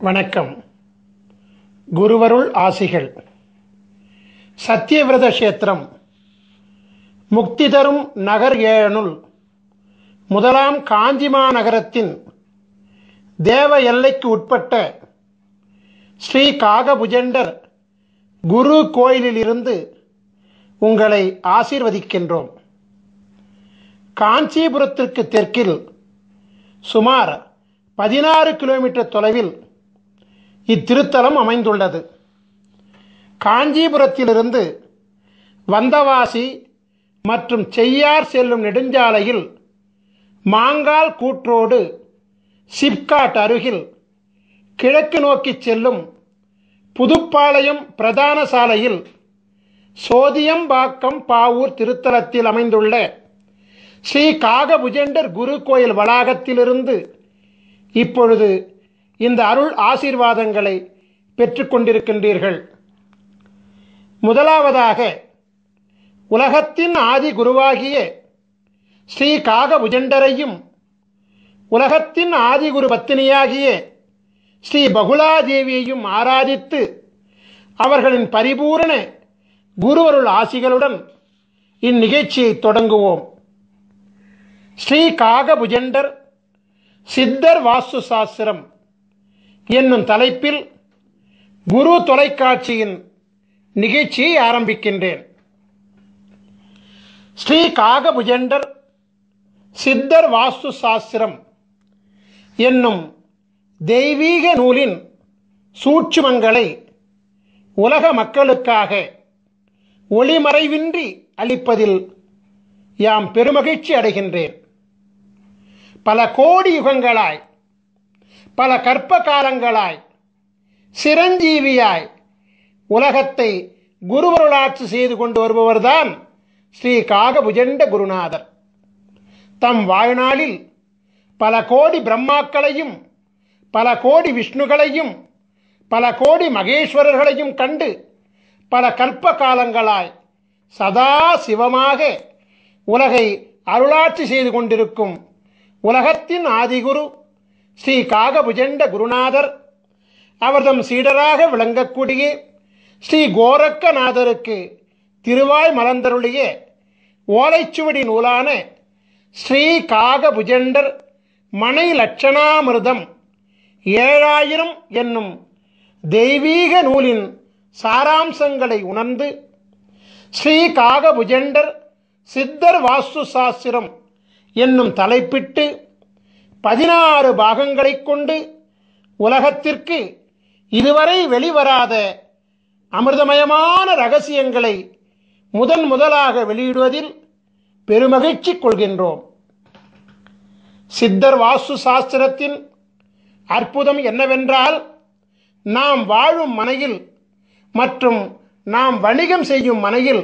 வணக்கம். குருவருள் ஆசிகள். சத்தியவிரத கஷேத்திரம் முக்தி தரும் நகர் ஏழனுள் முதலாம் காஞ்சிமா நகரத்தின் தேவ எல்லைக்கு உட்பட்ட ஸ்ரீ காகபுஜண்டர் குரு கோயிலிலிருந்து உங்களை ஆசீர்வதிக்கின்றோம். காஞ்சிபுரத்திற்கு தெற்கில் சுமார் 16 கிலோமீட்டர் தொலைவில் இத்திருத்தலம் அமைந்துள்ளது. காஞ்சிபுரத்திலிருந்து வந்தவாசி மற்றும் செய்யார் செல்லும் நெடுஞ்சாலையில் மாங்கால் கூற்றோடு சிப்காட் அருகில் கிழக்கு நோக்கி செல்லும் புதுப்பாளையம் பிரதான சாலையில் சோதியம்பாக்கம் பாவூர் திருத்தலத்தில் அமைந்துள்ள ஸ்ரீ காகபுஜண்டர் குரு கோயில் வளாகத்திலிருந்து இப்பொழுது இந்த அருள் ஆசீர்வாதங்களை பெற்றுக்கொண்டிருக்கின்றீர்கள். முதலாவதாக உலகத்தின் ஆதி குருவாகிய ஸ்ரீ காகபுஜண்டரையும் உலகத்தின் ஆதிகுரு பத்தினியாகிய ஸ்ரீ பகுலாதேவியையும் ஆராதித்து அவர்களின் பரிபூரண குருவருள் ஆசிகளுடன் இந்நிகழ்ச்சியை தொடங்குவோம். ஸ்ரீ காகபுஜண்டர் சித்தர் வாஸ்து சாஸ்திரம் என்னும் தலைப்பில் குரு தொலைக்காட்சியின் நிகழ்ச்சியை ஆரம்பிக்கின்றேன். ஸ்ரீ காகபுஜண்டர் சித்தர் வாஸ்து சாஸ்திரம் என்னும் தெய்வீக நூலின் சூட்சுமங்களை உலக மக்களுக்காக ஒளிமறைவின்றி அளிப்பதில் யாம் பெருமகிழ்ச்சி அடைகின்றேன். பல கோடி யுகங்களாய், பல கற்ப காலங்களாய், சிரஞ்சீவியாய் உலகத்தை குருவருளாட்சி செய்து கொண்டு வருபவர்தான் ஸ்ரீ காகபுஜண்ட குருநாதர். தம் வாழ்நாளில் பல கோடி பிரம்மாக்களையும் பல கோடி விஷ்ணுகளையும் பல கோடி மகேஸ்வரர்களையும் கண்டு பல கற்ப காலங்களாய் சதா சிவமாக உலகை அருளாட்சி செய்து கொண்டிருக்கும் உலகத்தின் ஆதிகுரு ஸ்ரீ காகபுஜண்ட குருநாதர் அவர்தம் சீடராக விளங்கக்கூடிய ஸ்ரீ கோரக்கநாதருக்கு திருவாய் மலர்ந்தருளிய ஓலைச்சுவடி நூலான ஸ்ரீ காகபுஜண்டர் மனை லட்சணாமிர்தம் 7000 என்னும் தெய்வீக நூலின் சாராம்சங்களை உணர்ந்து ஸ்ரீ காகபுஜண்டர் சித்தர் வாஸ்து சாஸ்திரம் என்னும் தலைப்பிட்டு 16 பாகங்களைக் கொண்டு உலகத்திற்கு இதுவரை வெளிவராத அமிர்தமயமான இரகசியங்களை முதலாக வெளியிடுவதில் பெருமகிழ்ச்சி கொள்கின்றோம். சித்தர் வாஸ்து சாஸ்திரத்தின் அற்புதம் என்னவென்றால், நாம் வாழும் மனையில் மற்றும் நாம் வணிகம் செய்யும் மனையில்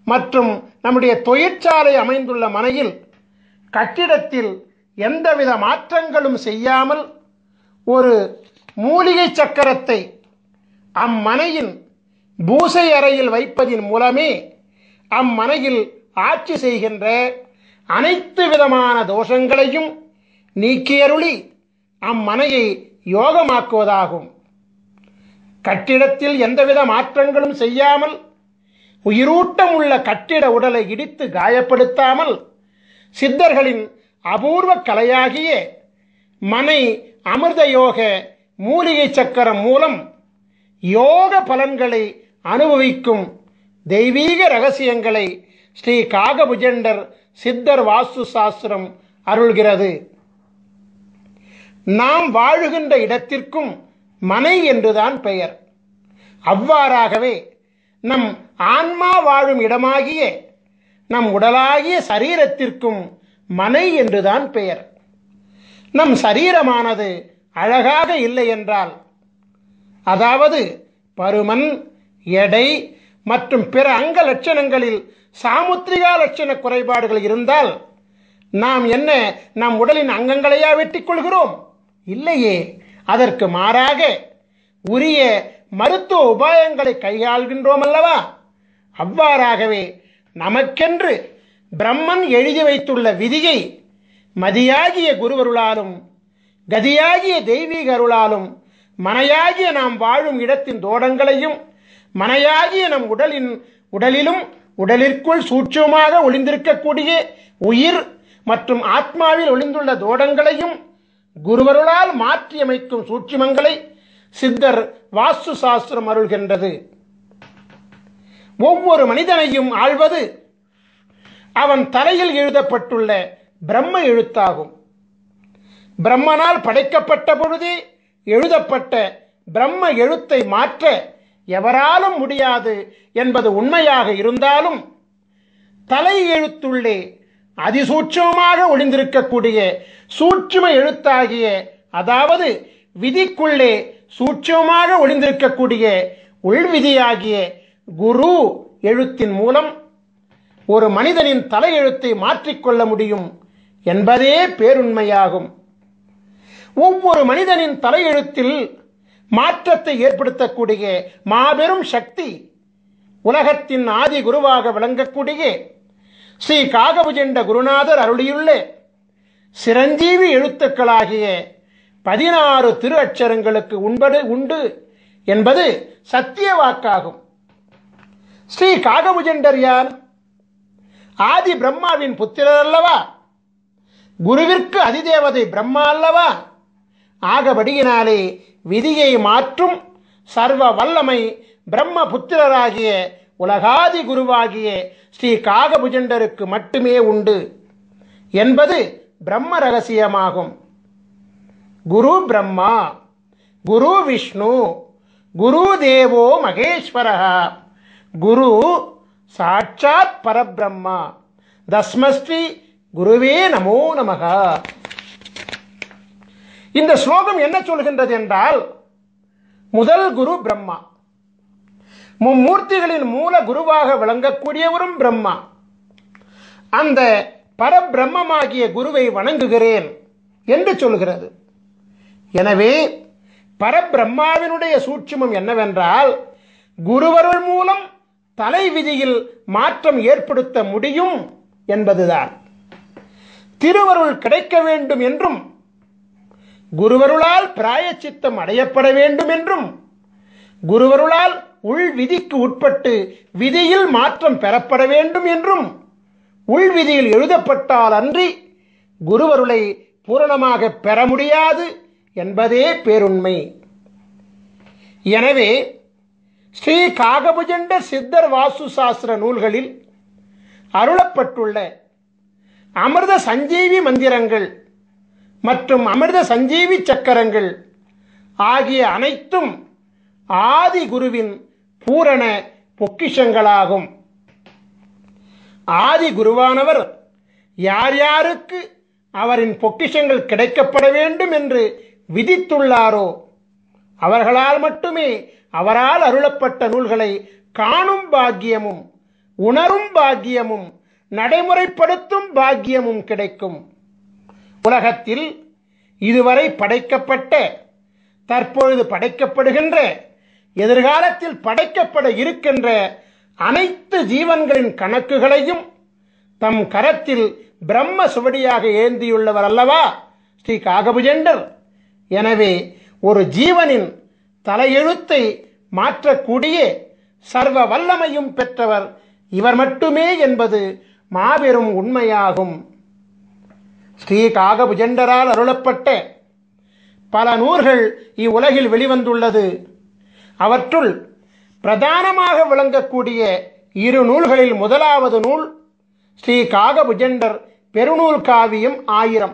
மற்றும் நம்முடைய தொழிற்சாலை அமைந்துள்ள மனையில் கட்டிடத்தில் எந்தவித மாற்றங்களும் செய்யாமல் ஒரு மூலிகை சக்கரத்தை அம்மனையின் பூசை அறையில் வைப்பதின் மூலமே அம்மனையில் ஆட்சி செய்கின்ற அனைத்து விதமான தோஷங்களையும் நீக்கியருளி அம்மனையை யோகமாக்குவதாகும். கட்டிடத்தில் எந்தவித மாற்றங்களும் செய்யாமல் உயிரூட்டம் உள்ள கட்டிட உடலை இடித்து காயப்படுத்தாமல் சித்தர்களின் அபூர்வ கலையாகிய மனை அமிர்த யோக மூலிகை சக்கரம் மூலம் யோக பலன்களை அனுபவிக்கும் தெய்வீக இரகசியங்களை ஸ்ரீ காகபுஜண்டர் சித்தர் வாஸ்து சாஸ்திரம் அருள்கிறது. நாம் வாழுகின்ற இடத்திற்கும் மனை என்றுதான் பெயர். அவ்வாறாகவே நம் ஆன்மா வாழும் இடமாகிய நம் உடலாகிய சரீரத்திற்கும் மனை என்றுதான் பெயர். நம் சரீரமானது அழகாக இல்லை என்றால், அதாவது பருமன், எடை மற்றும் பிற அங்க லட்சணங்களில் சாமுத்திரிகா லட்சண குறைபாடுகள் இருந்தால் நாம் என்ன நம் உடலின் அங்கங்களையா வெட்டிக் கொள்கிறோம்? இல்லையே. அதற்கு மாறாக உரிய மருத்துவ உபாயங்களை கையாள்கின்றோம் அல்லவா? அவ்வாறாகவே நமக்கென்று பிரம்மன் எழுதி வைத்துள்ள விதியை மதியாகிய குருவருளாலும் கதியாகிய தெய்வீக அருளாலும் மனையாகிய நாம் வாழும் இடத்தின் தோடங்களையும் மனையாகிய நம் உடலிலும் உடலிற்குள் சூட்சமாக ஒளிந்திருக்கக்கூடிய உயிர் மற்றும் ஆத்மாவில் ஒளிந்துள்ள தோடங்களையும் குருவருளால் மாற்றியமைக்கும் சூட்சுமங்களை சித்தர் வாஸ்து சாஸ்திரம் அருள்கின்றது. ஒவ்வொரு மனிதனையும் ஆள்வது அவன் தலையில் எழுதப்பட்டுள்ள பிரம்ம எழுத்தாகும். பிரம்மனால் படைக்கப்பட்ட பொழுதே எழுதப்பட்ட பிரம்ம எழுத்தை மாற்ற எவராலும் முடியாது என்பது உண்மையாக இருந்தாலும், தலை எழுத்துள்ளே அதிசூட்சமாக ஒளிந்திருக்கக்கூடிய சூட்சும எழுத்தாகிய, அதாவது விதிக்குள்ளே சூட்சமாக ஒளிந்திருக்கக்கூடிய உள்விதியாகிய குரு எழுத்தின் மூலம் ஒரு மனிதனின் தலையெழுத்தை மாற்றிக்கொள்ள முடியும் என்பதே பேருண்மையாகும். ஒவ்வொரு மனிதனின் தலையெழுத்தில் மாற்றத்தை ஏற்படுத்தக்கூடிய மாபெரும் சக்தி உலகத்தின் ஆதி குருவாக விளங்கக்கூடிய ஸ்ரீ காகபுஜண்ட குருநாதர் அருளியுள்ள சிரஞ்சீவி எழுத்துக்களாகிய 16 திரு அட்சரங்களுக்கு உண்டு என்பது சத்திய வாக்காகும். ஸ்ரீ காகபுஜண்டர் யார்? ஆதி பிரம்மாவின் புத்திரர் அல்லவா? குருவிற்கு அதிதேவதை பிரம்மா அல்லவா? ஆகபடியினாலே விதியை மாற்றும் சர்வ வல்லமை பிரம்ம புத்திரராகிய உலகாதி குருவாகிய ஸ்ரீ காகபுஜண்டருக்கு மட்டுமே உண்டு என்பது பிரம்ம ரகசியமாகும். குரு பிரம்மா, குரு விஷ்ணு, குரு தேவோ மகேஸ்வரः, குரு சாட்சாத் பரபிரம்மா, தஸ்மஸ்ரீ குருவே நமோ நமக. இந்த ஸ்லோகம் என்ன சொல்கின்றது என்றால், முதல் குரு பிரம்மா, மும்மூர்த்திகளின் மூல குருவாக விளங்கக்கூடியவரும் பிரம்மா. அந்த பரபிரம்மமாகிய குருவை வணங்குகிறேன் என்று சொல்கிறது. எனவே பரபிரம்மாவினுடைய சூட்சுமம் என்னவென்றால், குருவருள் மூலம் தலை விதியில் மாற்றம் ஏற்படுத்த முடியும் என்பதுதான். திருவருள் கிடைக்க வேண்டும் என்றும், குருவருளால் பிராயச்சித்தம் அடையப்பட வேண்டும் என்றும், குருவருளால் உள் விதிக்கு உட்பட்டு விதியில் மாற்றம் பெறப்பட வேண்டும் என்றும் உள்விதியில் எழுதப்பட்டால் அன்றி குருவருளை பூரணமாக பெற முடியாது என்பதே பேருண்மை. எனவே ஸ்ரீ காகபுஜண்ட சித்தர் வாஸ்து சாஸ்திர நூல்களில் அருளப்பட்டுள்ள அமிர்த சஞ்சீவி மந்திரங்கள் மற்றும் அமிர்த சஞ்சீவி சக்கரங்கள் ஆகிய அனைத்தும் ஆதி குருவின் பூரண பொக்கிஷங்களாகும். ஆதி குருவானவர் யார் யாருக்கு அவரின் பொக்கிஷங்கள் கிடைக்கப்பட வேண்டும் என்று விதித்துள்ளாரோ அவர்களால் மட்டுமே அவரால் அருளப்பட்ட நூல்களை காணும் பாக்கியமும் உணரும் பாக்கியமும் நடைமுறைப்படுத்தும் பாக்கியமும் கிடைக்கும். உலகத்தில் இதுவரை படைக்கப்பட்ட, தற்பொழுது படைக்கப்படுகின்ற, எதிர்காலத்தில் படைக்கப்பட இருக்கின்ற அனைத்து ஜீவன்களின் கணக்குகளையும் தம் கரத்தில் பிரம்ம சுவடியாக ஏந்தியுள்ளவர் அல்லவா ஸ்ரீ காகபுஜண்டர். எனவே ஒரு ஜீவனின் தலையெழுத்தை மாற்றக்கூடிய சர்வ வல்லமையும் பெற்றவர் இவர் மட்டுமே என்பது மாபெரும் உண்மையாகும். ஸ்ரீ காகபுஜண்டரால் அருளப்பட்ட பல நூல்கள் இவ்வுலகில் வெளிவந்துள்ளது. அவற்றுள் பிரதானமாக விளங்கக்கூடிய 2 நூல்களில் முதலாவது நூல் ஸ்ரீ காகபுஜண்டர் பெருநூல் காவியம் 1000.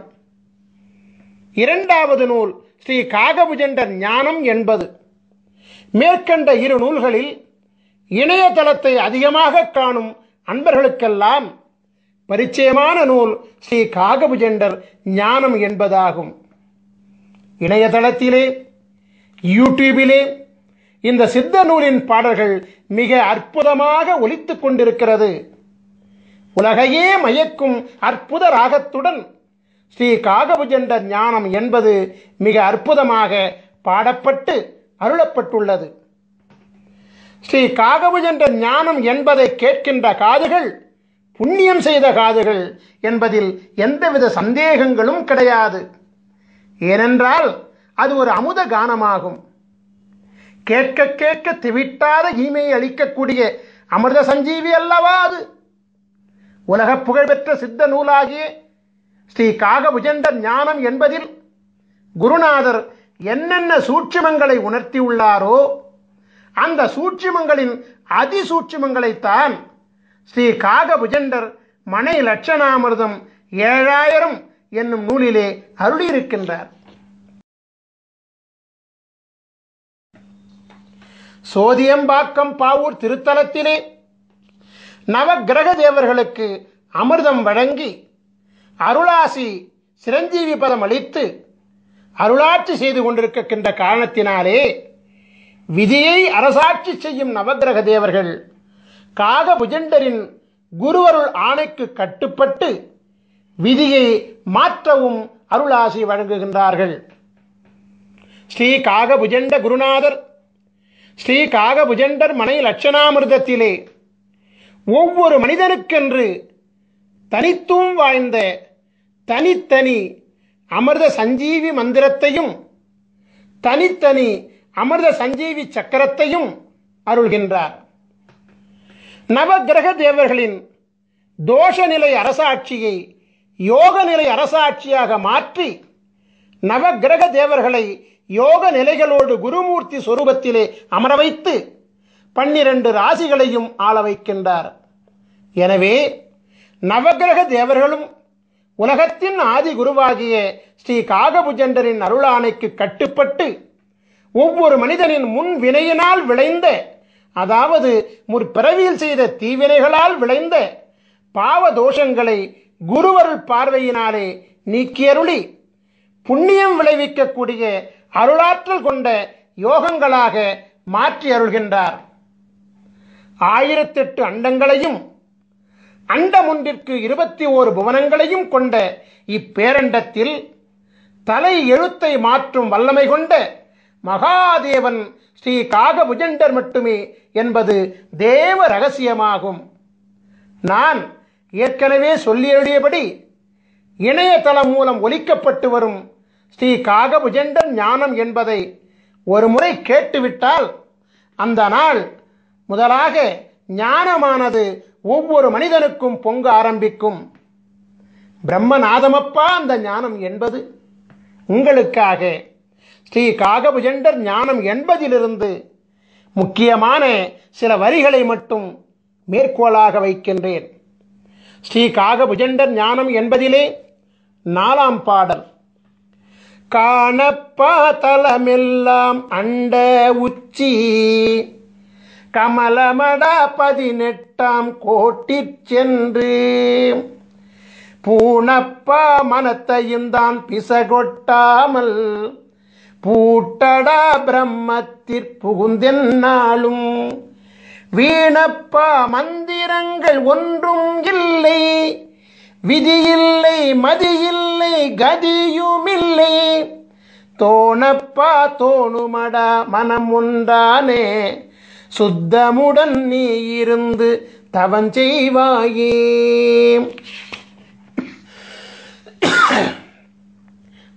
இரண்டாவது நூல் ஸ்ரீ காகபுஜண்டர் ஞானம் 80. மேற்கண்ட 2 நூல்களில் இணையதளத்தை அதிகமாக காணும் அன்பர்களுக்கெல்லாம் பரிச்சயமான நூல் ஸ்ரீ காகபுஜண்டர் ஞானம் என்பதாகும். இணையதளத்திலே, யூடியூபிலே இந்த சித்த நூலின் பாடல்கள் மிக அற்புதமாக ஒலித்துக் கொண்டிருக்கிறது. உலகையே மயக்கும் அற்புத ராகத்துடன் ஸ்ரீ காகபுஜண்டர் ஞானம் என்பது மிக அற்புதமாக பாடப்பட்டு அருளப்பட்டுள்ளது. ஸ்ரீ காகபுஜண்டர் ஞானம் என்பதை கேட்கின்ற காதுகள் புண்ணியம் செய்த காதுகள் என்பதில் எந்தவித சந்தேகங்களும் கிடையாது. ஏனென்றால் அது ஒரு அமுத கானமாகும். கேட்க கேட்க திவிட்டாத ஈமையை அளிக்கக்கூடிய அமிர்த சஞ்சீவி அல்லவா அது. உலக புகழ்பெற்ற சித்த நூலாகிய ஸ்ரீ காகபுஜண்டர் ஞானம் என்பதில் குருநாதர் என்னென்ன சூட்சுமங்களை உணர்த்தியுள்ளாரோ அந்த சூட்சுமங்களின் அதிசூட்சுமங்களைத்தான் ஸ்ரீ காகபுஜண்டர் மனை லட்சணாமிர்தம் 7000 என்னும் நூலிலே அருளியிருக்கின்றார். சோதியம்பாக்கம் பாவூர் திருத்தலத்திலே நவக்கிரக தேவர்களுக்கு அமிர்தம் வழங்கி அருளாசி சிரஞ்சீவி பதம் அளித்து அருளாட்சி செய்து கொண்டிருக்கின்ற காரணத்தினாலே விதியை அரசாட்சி செய்யும் நவக்கிரக தேவர்கள் காகபுஜண்டரின் குருவருள் ஆணைக்கு கட்டுப்பட்டு விதியை மாற்றவும் அருளாசி வழங்குகின்றார்கள். ஸ்ரீ காகபுஜண்ட குருநாதர் ஸ்ரீ காகபுஜண்டர் மனை லட்சணாமிர்தத்திலே ஒவ்வொரு மனிதனுக்கென்று தனித்துவம் வாய்ந்த தனித்தனி அமிர்த சஞ்சீவி மந்திரத்தையும் தனித்தனி அமிர்த சஞ்சீவி சக்கரத்தையும் அருள்கின்றார். நவக்கிரக தேவர்களின் தோஷநிலை அரசாட்சியை யோக நிலை அரசாட்சியாக மாற்றி நவக்கிரக தேவர்களை யோக நிலைகளோடு குருமூர்த்தி சொரூபத்திலே அமர வைத்து 12 ராசிகளையும் ஆள வைக்கின்றார். எனவே நவக்கிரக தேவர்களும் உலகத்தின் ஆதி குருவாகிய ஸ்ரீ காகபுஜண்டரின் அருளாணைக்கு கட்டுப்பட்டு ஒவ்வொரு மனிதனின் முன் வினையினால் விளைந்த, அதாவது முற்பிறவியில் செய்த தீவினைகளால் விளைந்த பாவ தோஷங்களை குருவருள் பார்வையினாலே நீக்கியருளி புண்ணியம் விளைவிக்கக்கூடிய அருளாற்றல் கொண்ட யோகங்களாக மாற்றி அருள்கின்றார். 1008 அண்டங்களையும் அண்டம் ஒன்றிற்கு 21 புவனங்களையும் கொண்ட இப்பேரண்டத்தில் தலை எழுத்தை மாற்றும் வல்லமை கொண்ட மகாதேவன் ஸ்ரீ காகபுஜண்டர் மட்டுமே என்பது தேவ ரகசியமாகும். நான் ஏற்கனவே சொல்லியபடி இணையதளம் மூலம் ஒலிக்கப்பட்டு வரும் ஸ்ரீ காகபுஜண்டர் ஞானம் என்பதை ஒரு முறை கேட்டுவிட்டால் அந்த நாள் முதலாக ஞானமானது ஒவ்வொரு மனிதனுக்கும் பொங்க ஆரம்பிக்கும். பிரம்மநாதமப்பா அந்த ஞானம் என்பது. உங்களுக்காக ஸ்ரீ காகபுஜண்டர் ஞானம் என்பதிலிருந்து முக்கியமான சில வரிகளை மட்டும் மேற்கோளாக வைக்கின்றேன். ஸ்ரீ காகபுஜண்டர் ஞானம் என்பதிலே 4ஆம் பாடல். காணப்பா தலமெல்லாம் அண்ட உச்சி கமலமடா 18ஆம் கோட்டிற் சென்று பூணப்பா மனத்தையும் தான் பிசகொட்டாமல் பூட்டடா பிரம்மத்திற் புகுந்தென்னாலும் வீணப்பா மந்திரங்கள் ஒன்றும் இல்லை, விதியில்லை மதியில்லை கதியுமில்லை, தோணப்பா தோணுமடா மனம் ஒன்றானே சுத்தமுடன் நீ இருந்து தவஞ்செய்வாயே.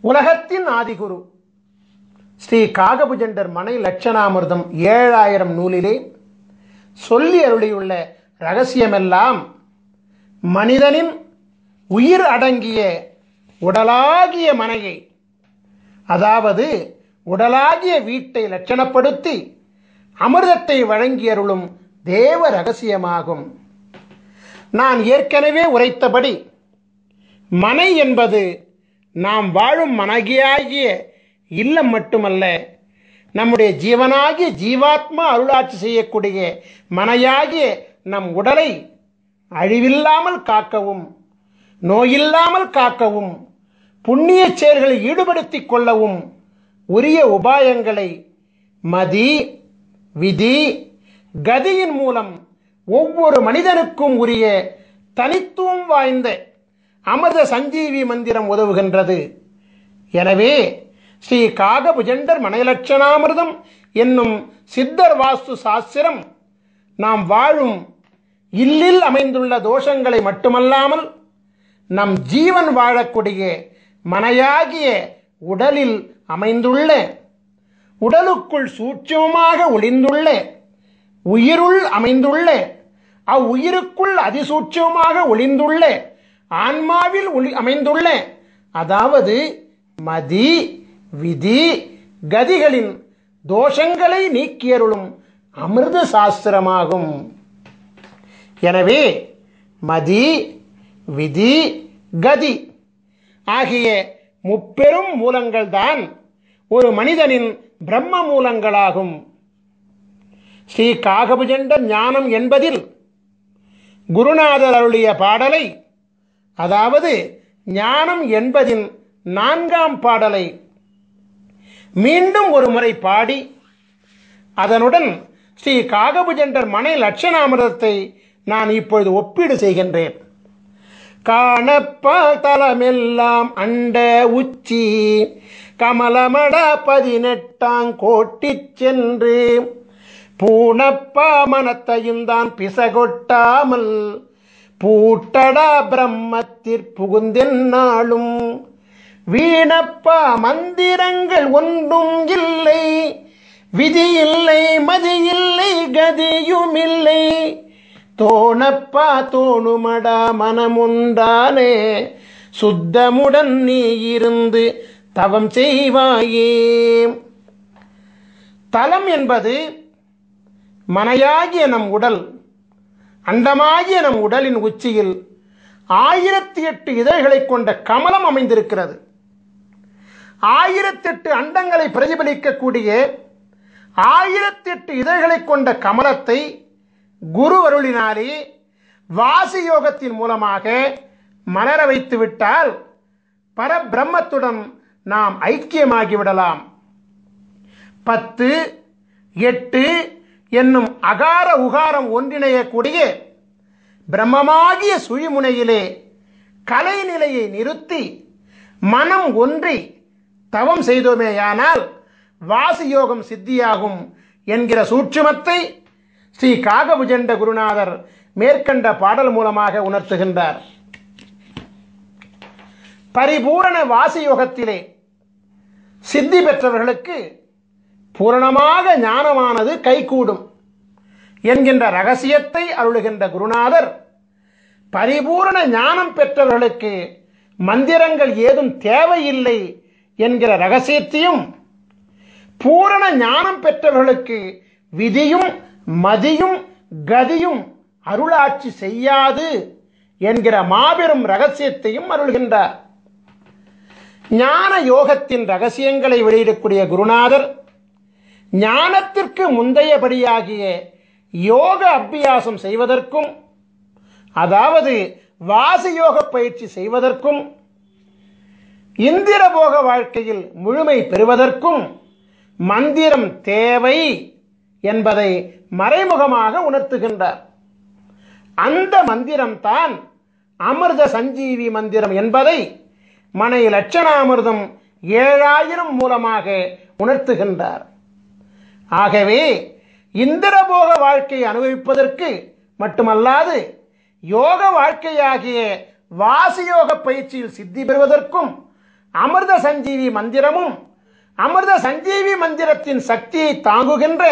உலகத்தின் ஆதிகுரு ஸ்ரீ காகபுஜண்டர் மனை லட்சணாமிர்தம் 7000 நூலிலே சொல்லி அருளியுள்ள இரகசியமெல்லாம் மனிதனின் உயிர் அடங்கிய உடலாகிய மனையை, அதாவது உடலாகிய வீட்டை லட்சணப்படுத்தி அமிர்தத்தை வழங்கி அருளும் தேவ ரகசியமாகும். நான் ஏற்கனவே உரைத்தபடி மனை என்பது நாம் வாழும் மனகியாகிய இல்லம் மட்டுமல்ல, நம்முடைய ஜீவனாகிய ஜீவாத்மா அருளாட்சி செய்யக்கூடிய மனையாகிய நம் உடலை அழிவில்லாமல் காக்கவும் நோயில்லாமல் காக்கவும் புண்ணிய செயல்களை ஈடுபடுத்திக் கொள்ளவும் உரிய உபாயங்களை மதி விதி கதியின் மூலம் ஒவ்வொரு மனிதனுக்கும் உரிய தனித்துவம் வாய்ந்த அமிர்த சஞ்சீவி மந்திரம் உதவுகின்றது. எனவே ஸ்ரீ காகபுஜண்டர் மனைலட்சணாமிர்தம் என்னும் சித்தர் வாஸ்து சாஸ்திரம் நாம் வாழும் இல்லில் அமைந்துள்ள தோஷங்களை மட்டுமல்லாமல் நம் ஜீவன் வாழக்கூடிய மனையாகிய உடலில் அமைந்துள்ள உடலுக்குள் சூட்சமமாக ஒளிந்துள்ள உயிருள் அமைந்துள்ள அவ்வுயிருக்குள் அதிசூட்சமாக ஒளிந்துள்ள ஆன்மாவில் அமைந்துள்ள அதாவது மதி விதி கதிகளின் தோஷங்களை நீக்கியருளும் அமிர்த சாஸ்திரமாகும். எனவே மதி விதி கதி ஆகிய முப்பெரும் மூலங்கள் தான் ஒரு மனிதனின் பிரம்ம மூலங்களாகும். ஸ்ரீ காகபுஜண்ட ஞானம் என்பதில் குருநாதர் அருளிய பாடலை, அதாவது ஞானம் என்பதின் 4ஆம் பாடலை மீண்டும் ஒரு முறை பாடி அதனுடன் ஸ்ரீ காகபுஜண்டர் மனை லட்சணாமிரதத்தை நான் இப்பொழுது ஒப்பீடு செய்கின்றேன். காணப்பால் தலமெல்லாம் அண்ட உச்சி கமலமட 18 கோட்டி சென்று பூணப்பா மனத்தையும் தான் பிசகொட்டாமல் பூட்டடா பிரம்மத்திற் புகுந்தென்னாலும் வீணப்பா மந்திரங்கள் ஒன்றும் இல்லை, விதி இல்லை, மதி இல்லை, கதியும் இல்லை, தோணப்பா தோணுமடா மனமுண்டானே சுத்தமுடன் நீ இருந்து தவம் செய்வாயே. தலம் என்பது மனையாகிய நம் உடல், அண்டமாகிய நம் உடலின் உச்சியில் 1008 இதழ்களை கொண்ட கமலம் அமைந்திருக்கிறது. 1008 அண்டங்களை பிரதிபலிக்கக்கூடிய 1008 இதழ்களை கொண்ட கமலத்தை குரு அருளினாலே வாசி யோகத்தின் மூலமாக மலர வைத்து விட்டால் பரபிரம்மத்துடன் நாம் ஐக்கியமாகிவிடலாம். 10, 8 என்னும் அகார உகாரம் ஒன்றிணையக்கூடிய பிரம்மமாகிய சுழிமுனையிலே கலைநிலையை நிறுத்தி மனம் ஒன்றி தவம் செய்தோமேயானால் வாசியோகம் சித்தியாகும் என்கிற சூட்சுமத்தை ஸ்ரீ காகபுஜண்ட குருநாதர் மேற்கண்ட பாடல் மூலமாக உணர்த்துகின்றார். பரிபூரண வாசியோகத்திலே சித்தி பெற்றவர்களுக்கு பூரணமாக ஞானமானது கைகூடும் என்கின்ற ரகசியத்தை அருளுகின்ற குருநாதர் பரிபூரண ஞானம் பெற்றவர்களுக்கு மந்திரங்கள் ஏதும் தேவையில்லை என்கிற ரகசியத்தையும், பூரண ஞானம் பெற்றவர்களுக்கு விதியும் மதியும் கதியும் அருளாட்சி செய்யாது என்கிற மாபெரும் ரகசியத்தையும் அருள்கின்றார். ஞான யோகத்தின் ரகசியங்களை வெளியிடக்கூடிய குருநாதர் ஞானத்திற்கு முந்தையபடியாகிய யோக அபியாசம் செய்வதற்கும், அதாவது வாசியோக பயிற்சி செய்வதற்கும், இந்திரபோக வாழ்க்கையில் முழுமை பெறுவதற்கும் மந்திரம் தேவை என்பதை மறைமுகமாக உணர்த்துகின்றார். அந்த மந்திரம்தான் அமிர்த சஞ்சீவி மந்திரம் என்பதை மனை லட்சணாமிர்தம் 7000 மூலமாக உணர்த்துகின்றார். ஆகவே இந்திரபோக வாழ்க்கையை அனுபவிப்பதற்கு மட்டுமல்லாது யோக வாழ்க்கையாகிய வாசியோக பயிற்சியில் சித்தி பெறுவதற்கும் அமிர்த சஞ்சீவி மந்திரமும், அமிர்த சஞ்சீவி மந்திரத்தின் சக்தியை தாங்குகின்ற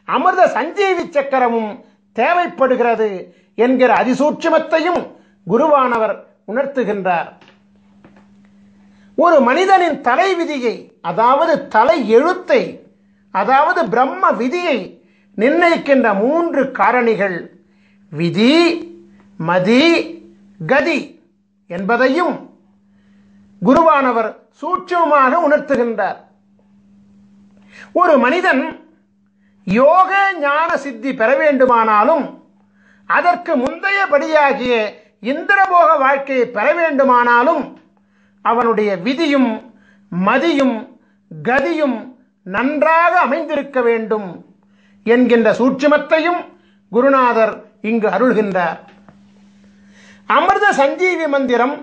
அமிர்த சஞ்சீவி சக்கரமும் தேவைப்படுகிறது என்கிற அதிசூட்சுமத்தையும் குருவானவர் உணர்த்துகின்றார். ஒரு மனிதனின் தலை விதியை, அதாவது தலை எழுத்தை, அதாவது பிரம்ம விதியை நிர்ணயிக்கின்ற 3 காரணிகள் விதி, மதி, கதி என்பதையும் குருவானவர் சூட்சமாக உணர்த்துகின்றார். ஒரு மனிதன் யோக ஞான சித்தி பெற வேண்டுமானாலும், அதற்கு முந்தையபடியாகிய இந்திரபோக வாழ்க்கையை பெற வேண்டுமானாலும் அவனுடைய விதியும் மதியும் கதியும் நன்றாக அமைந்திருக்க வேண்டும் என்கின்ற சூட்சுமத்தையும் குருநாதர் இங்கு அருள்கின்றார். அமிர்த சஞ்சீவி மந்திரம்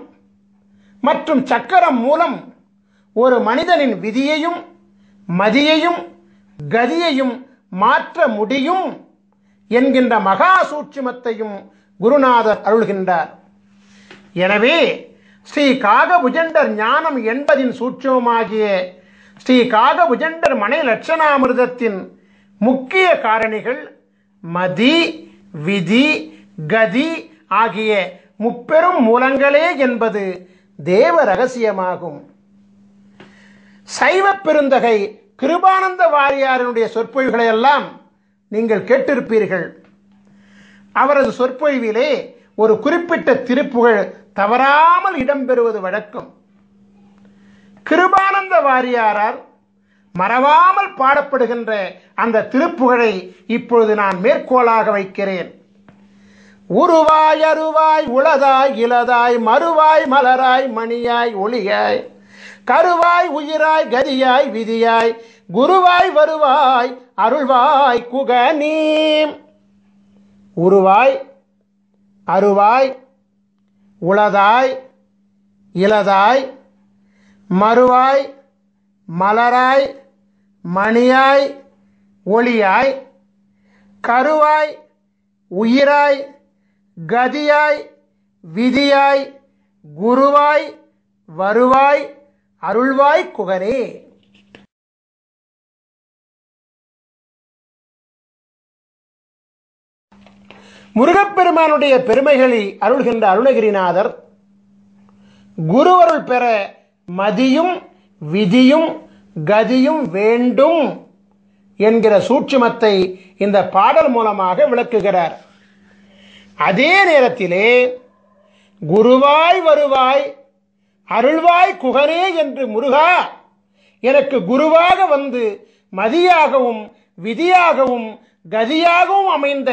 மற்றும் சக்கரம் மூலம் ஒரு மனிதனின் விதியையும் மதியையும் கதியையும் மாற்ற முடியும் என்கின்ற மகா சூட்சுமத்தையும் குருநாதர் அருள்கின்றார். எனவே ஸ்ரீ காகபுஜண்டர் ஞானம் என்பதின் சூட்சுமமாகிய ஸ்ரீ காகபுஜண்டர் மனை லட்சணாமிர்தத்தின் முக்கிய காரணிகள் மதி, விதி, கதி ஆகிய முப்பெரும் மூலங்களே என்பது தேவ ரகசியமாகும். சைவ பெருந்தகை கிருபானந்த வாரியாரினுடைய சொற்பொழிவுகளை எல்லாம் நீங்கள் கேட்டிருப்பீர்கள். அவரது சொற்பொழிவிலே ஒரு குறிப்பிட்ட திருப்புகழ் தவறாமல் இடம்பெறுவது வழக்கம். கிருபானந்த வாரியாரால் மறவாமல் பாடப்படுகின்ற அந்த திருப்புகழை இப்பொழுது நான் மேற்கோளாக வைக்கிறேன். உருவாய் அருவாய் உளதாய் இலதாய் மறுவாய் மலராய் மணியாய் ஒளியாய் கருவாய் உயிராய் கதியாய் விதியாய் குருவாய் வருவாய் அருள்வாய் குகனீ. உருவாய் அருவாய் உளதாய் இலதாய் மறுவாய் மலராய் மணியாய் ஒளியாய் கருவாய் உயிராய் கதியாய் விதியாய் குருவாய் வருவாய் அருள்வாய் குகனே. முருகப்பெருமானுடைய பெருமைகளை அருள்கின்ற அருணகிரிநாதர் குருவருள் பெற மதியும் விதியும் கதியும் வேண்டும் என்கிற சூட்சுமத்தை இந்த பாடல் மூலமாக விளக்குகிறார். அதே நேரத்திலே குருவாய் வருவாய் அருள்வாய் குகனே என்று முருகா எனக்கு குருவாக வந்து மதியாகவும் விதியாகவும் கதியாகவும் அமைந்த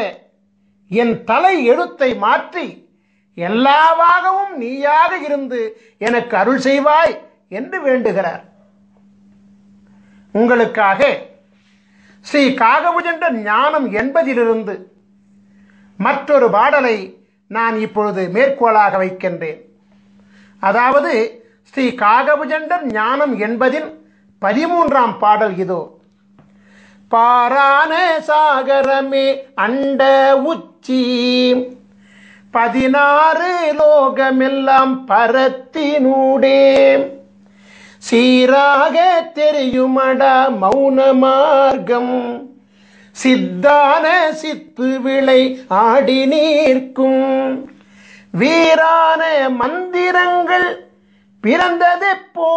என் தலை எழுத்தை மாற்றி எல்லாவாகவும் நீயாக இருந்து எனக்கு அருள் செய்வாய் என்று வேண்டுகிறார். உங்களுக்காக ஸ்ரீ காகபுஜண்ட ஞானம் என்பதிலிருந்து மற்றொரு பாடலை நான் இப்பொழுது மேற்கோளாக வைக்கின்றேன். அதாவது ஸ்ரீ காகபுஜண்டர் ஞானம் என்பதின் 13ஆம் பாடல் இதோ. பாரான சாகரமே அண்ட உச்சி 16 லோகமெல்லாம் பரத்தினூடே சீராக தெரியுமடா மௌன மார்க்கம் சித்தான சித்து விளை ஆடி நீர்க்கும் வீரான மந்திரங்கள் பிறந்ததெப்போ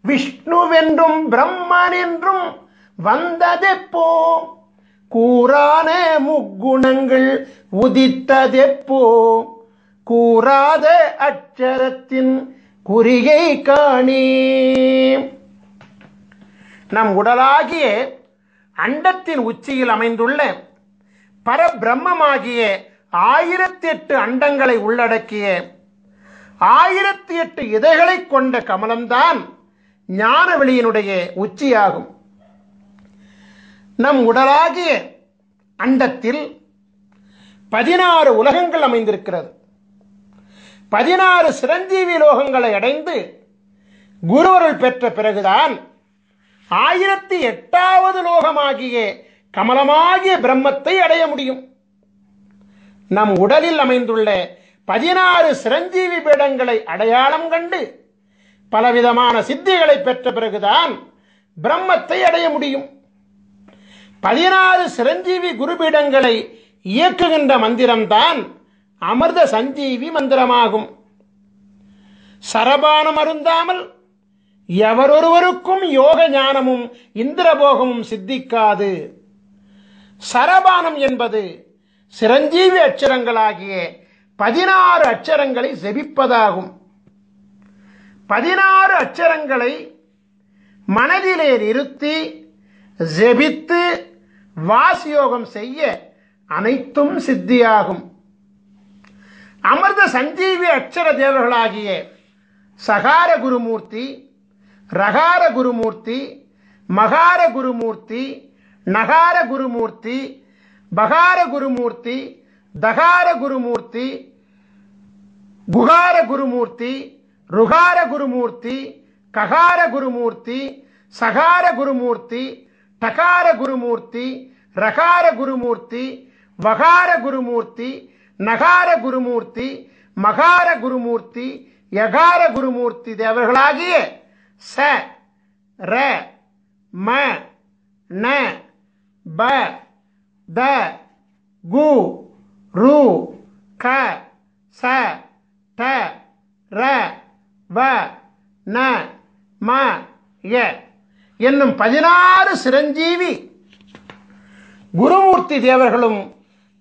விஷ்ணுவென்றும் பிரம்மன் என்றும் வந்ததெப்போ கூறான முக்குணங்கள் உதித்ததெப்போ கூறாத அட்சரத்தின் குறிகை காணே. நம் உடலாகிய அண்டத்தின் உச்சியில் அமைந்துள்ள பரபிரம்மமாகிய 1008 அண்டங்களை உள்ளடக்கிய 1008 இதழ்களை கொண்ட கமலம்தான் ஞானவெளியினுடைய உச்சியாகும். நம் உடலாகிய அண்டத்தில் 16 உலகங்கள் அமைந்திருக்கிறது. 16 சிரஞ்சீவி லோகங்களை அடைந்து குருவருள் பெற்ற பிறகுதான் 1008வது லோகமாகிய கமலமாகிய பிரம்மத்தை அடைய முடியும். நம் உடலில் அமைந்துள்ள 16 சிரஞ்சீவி பீடங்களை அடையாளம் கண்டு பலவிதமான சித்திகளை பெற்ற பிறகுதான் பிரம்மத்தை அடைய முடியும். 16 சிரஞ்சீவி குருபீடங்களை இயக்குகின்ற மந்திரம்தான் அமிர்த சஞ்சீவி மந்திரமாகும். சரபானம் அருந்தாமல் எவரொருவருக்கும் யோக ஞானமும் இந்திரபோகமும் சித்திக்காது. சரபானம் என்பது சிரஞ்சீவி அட்சரங்களாகிய 16 அட்சரங்களை ஜெபிப்பதாகும். 16 அட்சரங்களை மனதிலே நிறுத்தி ஜெபித்து வாசியோகம் செய்ய அனைத்தும் சித்தியாகும். அமிர்த சஞ்சீவி அட்சர தேவர்களாகிய சகார குருமூர்த்தி, ரகார குருமூர்த்தி, மகார குருமூர்த்தி, நகார குருமூர்த்தி, பகார குருமூர்த்தி, தகார குருமூர்த்தி, குகார குருமூர்த்தி, ருகார குருமூர்த்தி, ககார குருமூர்த்தி, சகார குருமூர்த்தி, டகார குருமூர்த்தி, ரகார குருமூர்த்தி, வகார குருமூர்த்தி, நகார குருமூர்த்தி, மகார குருமூர்த்தி, யகார குருமூர்த்தி தேவர்களாகிய ச ர ம ந ப த கு ரு க ச ட ர வ ந ம ய என்னும் 16 சிரஞ்சீவி குருமூர்த்தி தேவர்களும்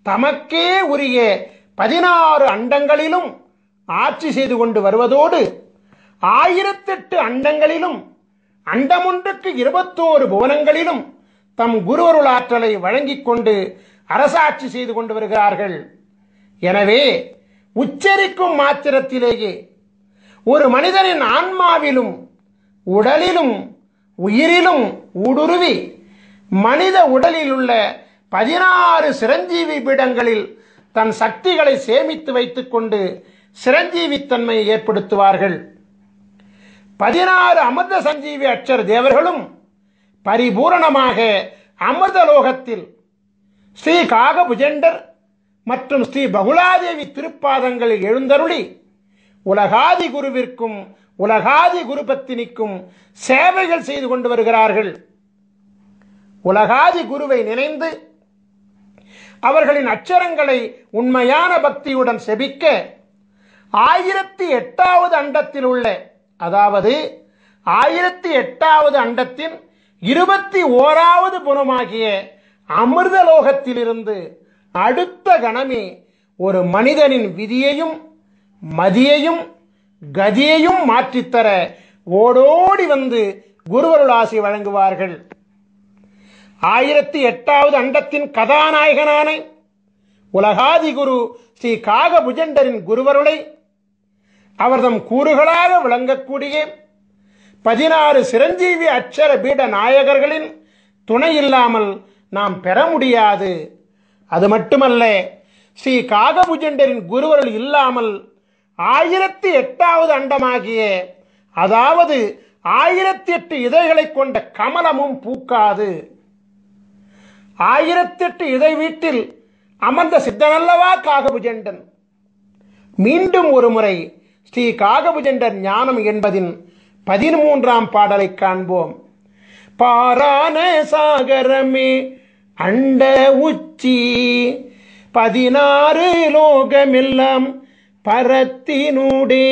தமக்கே உரிய 16 அண்டங்களிலும் ஆட்சி செய்து கொண்டு வருவதோடு 1008 அண்டங்களிலும் அண்டமொன்றுக்கு 21 புவனங்களிலும் தம் குருவருள் ஆற்றலை வழங்கிக் கொண்டு அரசாட்சி செய்து கொண்டு வருகிறார்கள். எனவே உச்சரிக்கும் மாத்திரத்திலேயே ஒரு மனிதனின் ஆன்மாவிலும் உடலிலும் உயிரிலும் ஊடுருவி மனித உடலில் உள்ள 16 சிரஞ்சீவி பீடங்களில் தன் சக்திகளை சேமித்து வைத்துக் கொண்டு சிரஞ்சீவித்தன்மையை ஏற்படுத்துவார்கள். 16 அமிர்த சஞ்சீவி அட்சர தேவர்களும் பரிபூரணமாக அமிர்தலோகத்தில் ஸ்ரீ காகபுஜண்டர் மற்றும் ஸ்ரீ பகுலாதேவி திருப்பாதங்களில் எழுந்தருளி உலகாதி குருவிற்கும் உலகாதி குருபத்தினிக்கும் சேவைகள் செய்து கொண்டு வருகிறார்கள். உலகாதி குருவை நினைந்து அவர்களின் அச்சரங்களை உண்மையான பக்தியுடன் செபிக்க 1008வது அண்டத்தில் உள்ள, அதாவது 1008வது அண்டத்தின் 21வது புனமாகிய அமிர்தலோகத்திலிருந்து அடுத்த கணமே ஒரு மனிதனின் விதியையும் மதியையும் கதியையும் மாற்றித்தர ஓடோடி வந்து குருவருள் ஆசி வழங்குவார்கள். 1008வது அண்டத்தின் கதாநாயகனான உலகாதி குரு ஸ்ரீ காகபுஜண்டரின் குருவருளை அவர்தம் கூறுகளாக விளங்கக்கூடிய 16 சிரஞ்சீவி அட்சர பீட நாயகர்களின் துணை இல்லாமல் நாம் பெற முடியாது. அது மட்டுமல்ல, ஸ்ரீ காகபுஜண்டரின் குருவருள் இல்லாமல் 1008வது அண்டமாகிய, அதாவது 1008 இதழ்களை கொண்ட கமலமும் பூக்காது. 1008 இதழ் வீட்டில் அமர்ந்த சித்தனல்லவா காகபுஜண்டன். மீண்டும் ஒரு முறை ஸ்ரீ காகபுஜண்டர் ஞானம் என்பதின் 13ஆம் பாடலை காண்போம். பாரான சாகரமே அண்ட உச்சி 16 லோகமெல்லாம் பரத்தினூடே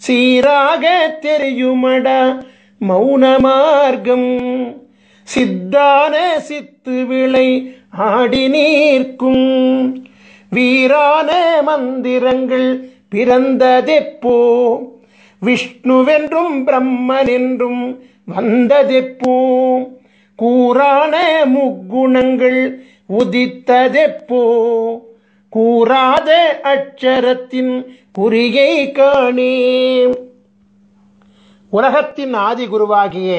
சீராக தெரியுமடா மௌன மார்க்கம் சித்தான சித்து விளை ஆடி நீர்க்கும் வீரான மந்திரங்கள் பிறந்ததெப்போ விஷ்ணுவென்றும் பிரம்மனென்றும் வந்ததெப்போ கூறான முக்குணங்கள் உதித்ததெப்போ கூறாத அட்சரத்தின் குறியை காணே. உலகத்தின் ஆதி குருவாகிய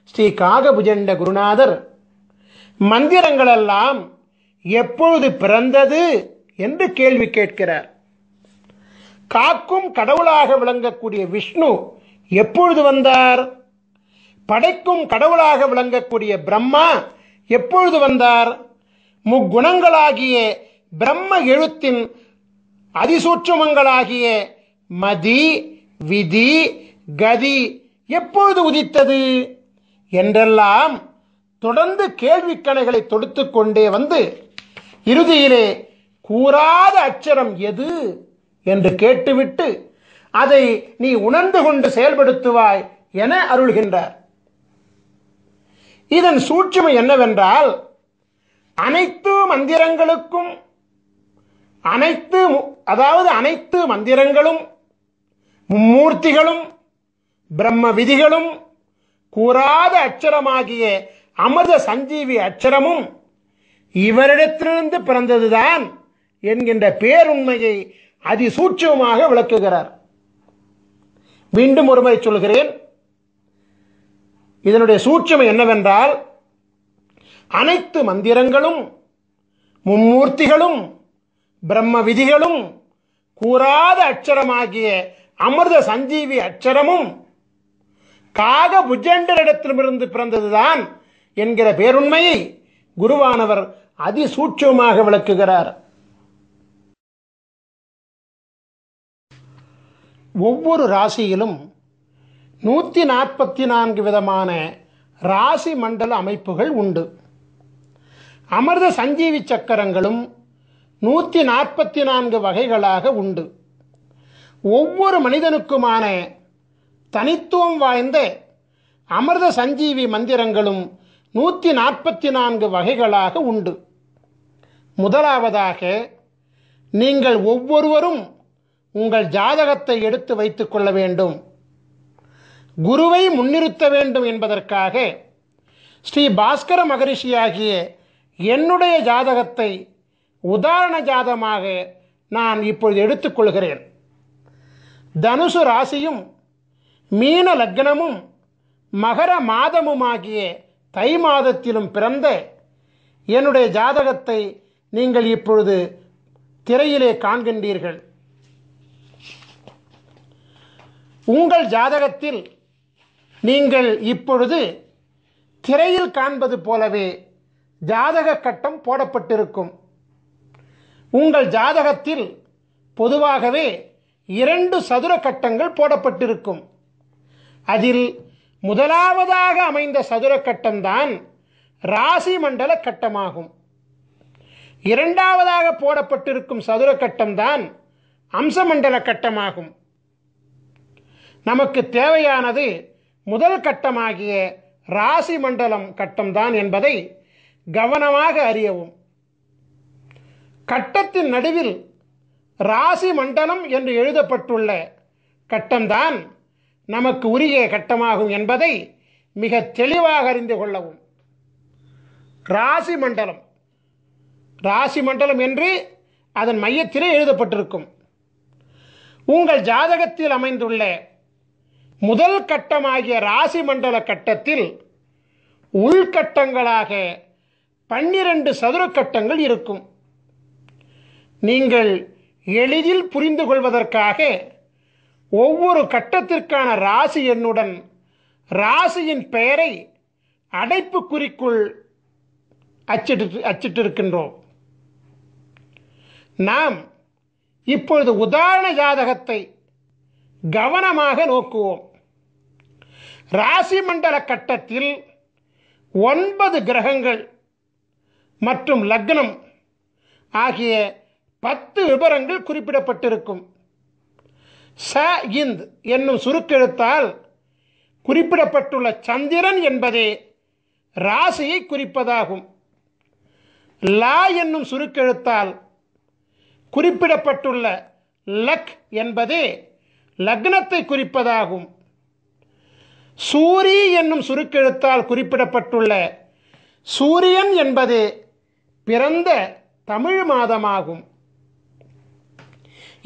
ஸ்ரீ காகபுஜண்ட குருநாதர் மந்திரங்களெல்லாம் எப்பொழுது பிறந்தது என்று கேள்வி கேட்கிறார். காக்கும் கடவுளாக விளங்கக்கூடிய விஷ்ணு எப்பொழுது வந்தார்? படைக்கும் கடவுளாக விளங்கக்கூடிய பிரம்மா எப்பொழுது வந்தார்? முக்குணங்களாகிய பிரம்ம எழுத்தின் அதிசூட்சுமங்களாகிய மதி விதி கதி எப்பொழுது உதித்தது என்றெல்லாம் தொடர்ந்து கேள்விக்கணைகளை தொடுத்து கொண்டே வந்து இறுதியிலே கூறாத அட்சரம் எது என்று கேட்டுவிட்டு அதை நீ உணர்ந்து கொண்டு செயல்படுத்துவாய் என அருள்கின்றார். இதன் சூட்சுமை என்னவென்றால், அனைத்து மந்திரங்களுக்கும் அனைத்து மந்திரங்களும் மும்மூர்த்திகளும் பிரம்ம விதிகளும் கூறாத அட்சரமாகிய அமிர்த சஞ்சீவி அட்சரமும் இவரிடத்திலிருந்து பிறந்ததுதான் என்கின்ற பேருண்மையை அதிசூட்சமாக விளக்குகிறார். மீண்டும் ஒருமுறை சொல்கிறேன். இதனுடைய சூட்சுமை என்னவென்றால், அனைத்து மந்திரங்களும் மும்மூர்த்திகளும் பிரம்ம விதிகளும் கூறாத அட்சரமாகிய அமிர்த சஞ்சீவி அட்சரமும் காகபுஜண்டரிடத்திலிருந்து பிறந்ததுதான் என்கிற பேருண்மையை குருவானவர் அதிசூட்சமாக விளக்குகிறார். ஒவ்வொரு ராசியிலும் 144 விதமான ராசி மண்டல அமைப்புகள் உண்டு. அமிர்த சஞ்சீவி சக்கரங்களும் 144 வகைகளாக உண்டு. ஒவ்வொரு மனிதனுக்குமான தனித்துவம் வாய்ந்த அமிர்த சஞ்சீவி மந்திரங்களும் 144 வகைகளாக உண்டு. முதலாவதாக, நீங்கள் ஒவ்வொருவரும் உங்கள் ஜாதகத்தை எடுத்து வைத்துக் கொள்ள வேண்டும். குருவை முன்னிறுத்த வேண்டும் என்பதற்காக ஸ்ரீ பாஸ்கர மகரிஷியாகிய என்னுடைய ஜாதகத்தை உதாரண ஜாதகமாக நான் இப்பொழுது எடுத்துக்கொள்கிறேன். தனுசு ராசியும் மீன லக்னமும் மகர மாதமுமாகிய தை மாதத்திலும் பிறந்த என்னுடைய ஜாதகத்தை நீங்கள் இப்பொழுது திரையிலே காண்கின்றீர்கள். உங்கள் ஜாதகத்தில் நீங்கள் இப்பொழுது திரையில் காண்பது போலவே ஜாதக கட்டம் போடப்பட்டிருக்கும். உங்கள் ஜாதகத்தில் பொதுவாகவே 2 சதுர கட்டங்கள் போடப்பட்டிருக்கும். அதில் முதலாவதாக அமைந்த சதுர கட்டம்தான் ராசி மண்டல கட்டமாகும். இரண்டாவதாக போடப்பட்டிருக்கும் சதுர கட்டம்தான் அம்சமண்டல கட்டமாகும். நமக்கு தேவையானது முதல் கட்டமாகிய ராசி மண்டலம் கட்டம்தான் என்பதை கவனமாக அறியவும். கட்டத்தின் நடுவில் ராசி மண்டலம் என்று எழுதப்பட்டுள்ள கட்டம்தான் நமக்கு உரிய கட்டமாகும் என்பதை மிக தெளிவாக அறிந்து கொள்ளவும். ராசி மண்டலம் என்று அதன் மையத்திலே எழுதப்பட்டிருக்கும். உங்கள் ஜாதகத்தில் அமைந்துள்ள முதல் கட்டமாகிய ராசி மண்டல கட்டத்தில் உள்கட்டங்களாக 12 சதுர கட்டங்கள் இருக்கும். நீங்கள் எளிதில் புரிந்து கொள்வதற்காக ஒவ்வொரு கட்டத்திற்கான ராசி எண்ணுடன் ராசியின் பெயரை அடைப்புக்குறிக்குள் அச்சிட்டிருக்கின்றோம். நாம் இப்பொழுது உதாரண ஜாதகத்தை கவனமாக நோக்குவோம். ராசி மண்டல கட்டத்தில் 9 கிரகங்கள் மற்றும் லக்னம் ஆகிய 10 விபரங்கள் குறிப்பிடப்பட்டிருக்கும். ச இந்த் என்னும் சுருக்கெழுத்தால் குறிப்பிடப்பட்டுள்ள சந்திரன் என்பதே ராசியை குறிப்பதாகும். லா என்னும் சுருக்கெழுத்தால் குறிப்பிடப்பட்டுள்ள லக் என்பதே லக்னத்தை குறிப்பதாகும். சூரி என்னும் சுருக்கெழுத்தால் குறிப்பிடப்பட்டுள்ள சூரியன் என்பது பிறந்த தமிழ் மாதமாகும்.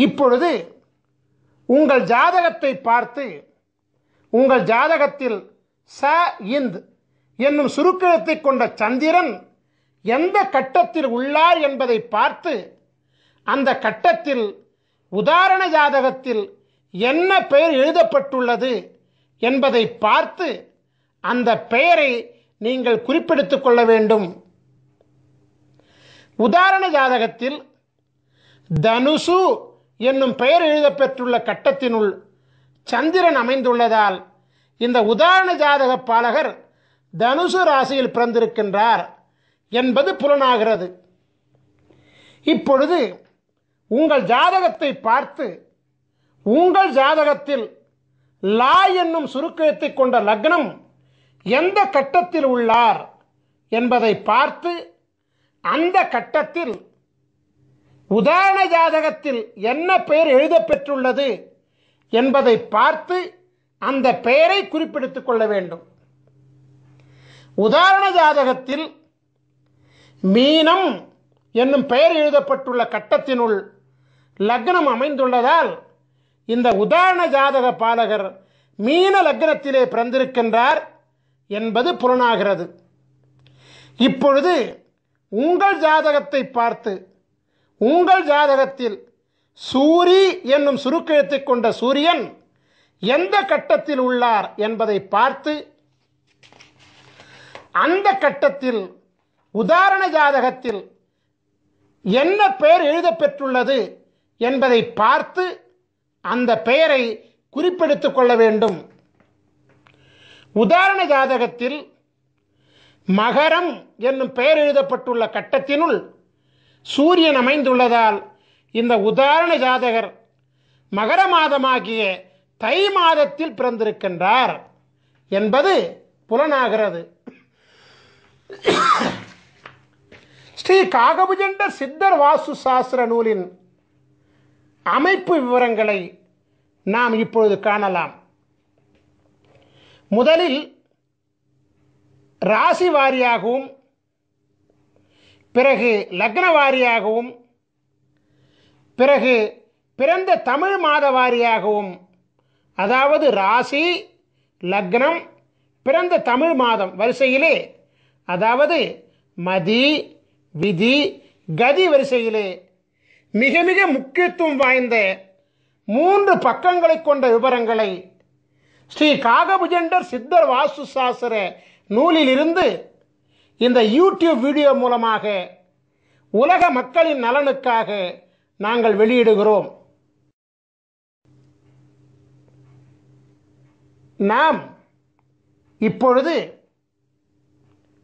இப்பொழுது உங்கள் ஜாதகத்தை பார்த்து உங்கள் ஜாதகத்தில் ச இந்த் என்னும் சுருக்கெழுத்தை கொண்ட சந்திரன் எந்த கட்டத்தில் உள்ளார் என்பதை பார்த்து அந்த கட்டத்தில் உதாரண ஜாதகத்தில் என்ன பெயர் எழுதப்பட்டுள்ளது என்பதை பார்த்து அந்த பெயரை நீங்கள் குறிப்பெடுத்துக் கொள்ள வேண்டும். உதாரண ஜாதகத்தில் தனுசு என்னும் பெயர் எழுதப்பெற்றுள்ள கட்டத்தினுள் சந்திரன் அமைந்துள்ளதால் இந்த உதாரண ஜாதக பாலகர் தனுசு ராசியில் பிறந்திருக்கின்றார் என்பது புலனாகிறது. இப்பொழுது உங்கள் ஜாதகத்தை பார்த்து உங்கள் ஜாதகத்தில் லா என்னும் சுருக்கெழுத்தை கொண்ட லக்னம் எந்த கட்டத்தில் உள்ளார் என்பதை பார்த்து அந்த கட்டத்தில் உதாரண ஜாதகத்தில் என்ன பெயர் எழுதப்பெற்றுள்ளது என்பதை பார்த்து அந்த பெயரை குறிப்பிடுத்துக் கொள்ள வேண்டும். உதாரண ஜாதகத்தில் மீனம் என்னும் பெயர் எழுதப்பட்டுள்ள கட்டத்தினுள் லக்னம் அமைந்துள்ளதால் இந்த உதாரண ஜாதக பாலகர் மீன லக்னத்திலே பிறந்திருக்கின்றார் என்பது புலனாகிறது. இப்பொழுது உங்கள் ஜாதகத்தை பார்த்து உங்கள் ஜாதகத்தில் சூரி என்னும் சுருக்கெழுத்தை கொண்ட சூரியன் எந்த கட்டத்தில் உள்ளார் என்பதை பார்த்து அந்த கட்டத்தில் உதாரண ஜாதகத்தில் என்ன பெயர் எழுதப்பெற்றுள்ளது என்பதை பார்த்து அந்த பெயரை குறிப்பெடுத்துக் கொள்ள வேண்டும். உதாரண ஜாதகத்தில் மகரம் என்னும் பெயர் எழுதப்பட்டுள்ள கட்டத்தினுள் சூரியன் அமைந்துள்ளதால் இந்த உதாரண ஜாதகர் மகர மாதமாகிய தை மாதத்தில் பிறந்திருக்கின்றார் என்பது புலனாகிறது. ஸ்ரீ காகபுஜண்டர் சித்தர் வாஸ்து சாஸ்திர நூலின் அமைப்பு விவரங்களை நாம் இப்பொழுது காணலாம். முதலில் ராசி வாரியாகவும் பிறகு லக்ன வாரியாகவும் பிறகு பிறந்த தமிழ் மாத வாரியாகவும், அதாவது ராசி லக்னம் பிறந்த தமிழ் மாதம் வரிசையிலே, அதாவது மதி விதி கதி வரிசையிலே மிக மிக முக்கியத்துவம் வாய்ந்த 3 பக்கங்களை கொண்ட விவரங்களை ஸ்ரீ காகபுஜண்டர் சித்தர் வாஸ்து சாஸ்திர நூலிலிருந்து இந்த யூடியூப் வீடியோ மூலமாக உலக மக்களின் நலனுக்காக நாங்கள் வெளியிடுகிறோம். நாம் இப்பொழுது